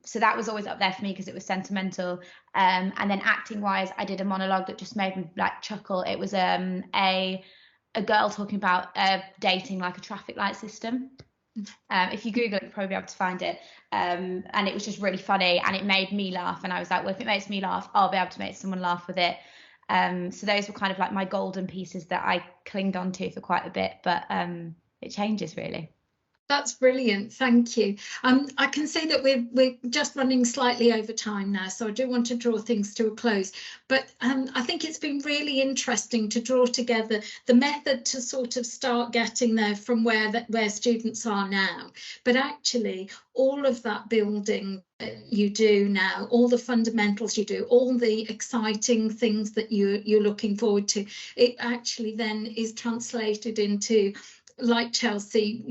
So that was always up there for me because it was sentimental. And then acting wise, I did a monologue that just made me like chuckle. It was a girl talking about dating like a traffic light system. If you Google it, you'll probably be able to find it. And it was just really funny, and it made me laugh. And I was like, well, if it makes me laugh, I'll be able to make someone laugh with it. So those were kind of like my golden pieces that I clinged on to for quite a bit, but it changes really. That's brilliant, thank you. I can see that we're just running slightly over time now, so I do want to draw things to a close. But I think it's been really interesting to draw together the method to sort of start getting there from where students are now. But actually, all of that building that you do now, all the fundamentals you do, all the exciting things that you're looking forward to, it actually then is translated into, like Chelsea,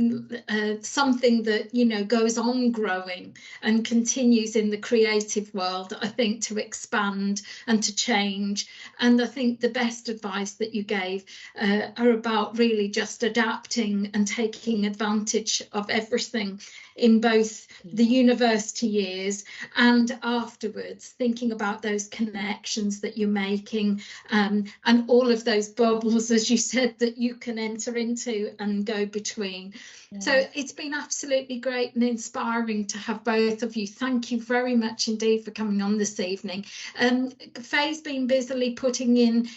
something that goes on growing and continues in the creative world, I think, to expand and to change. And I think the best advice that you gave are about really just adapting and taking advantage of everything in both the university years and afterwards, thinking about those connections that you're making, and all of those bubbles, as you said, that you can enter into and go between. Yeah. So it's been absolutely great and inspiring to have both of you. Thank you very much indeed for coming on this evening. Faye's been busily putting in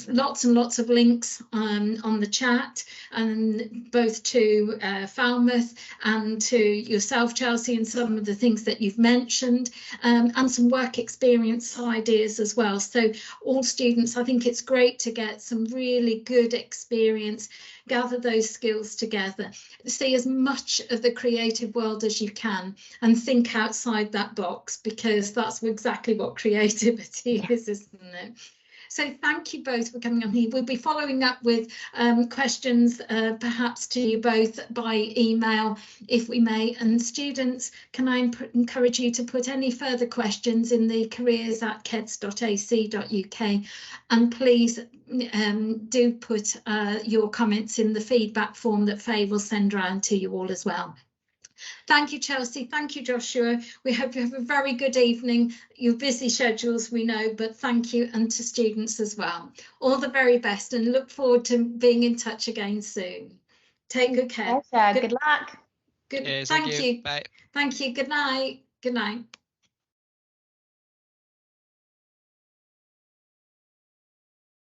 lots and lots of links on the chat, and both to Falmouth and to yourself, Chelsea, and some of the things that you've mentioned, and some work experience ideas as well. So all students, I think it's great to get some really good experience, gather those skills together, see as much of the creative world as you can, and think outside that box, because that's exactly what creativity is, isn't it? So thank you both for coming on here. We'll be following up with questions perhaps to you both by email, if we may. And students, can I encourage you to put any further questions in the careers@keds.ac.uk, and please do put your comments in the feedback form that Faye will send round to you all as well. Thank you, Chelsea. Thank you, Joshua. We hope you have a very good evening. Your busy schedules, we know, but thank you, and to students as well. All the very best, and look forward to being in touch again soon. Take good care. Good luck. Good. Thank you. Bye. Thank you. Good night. Good night.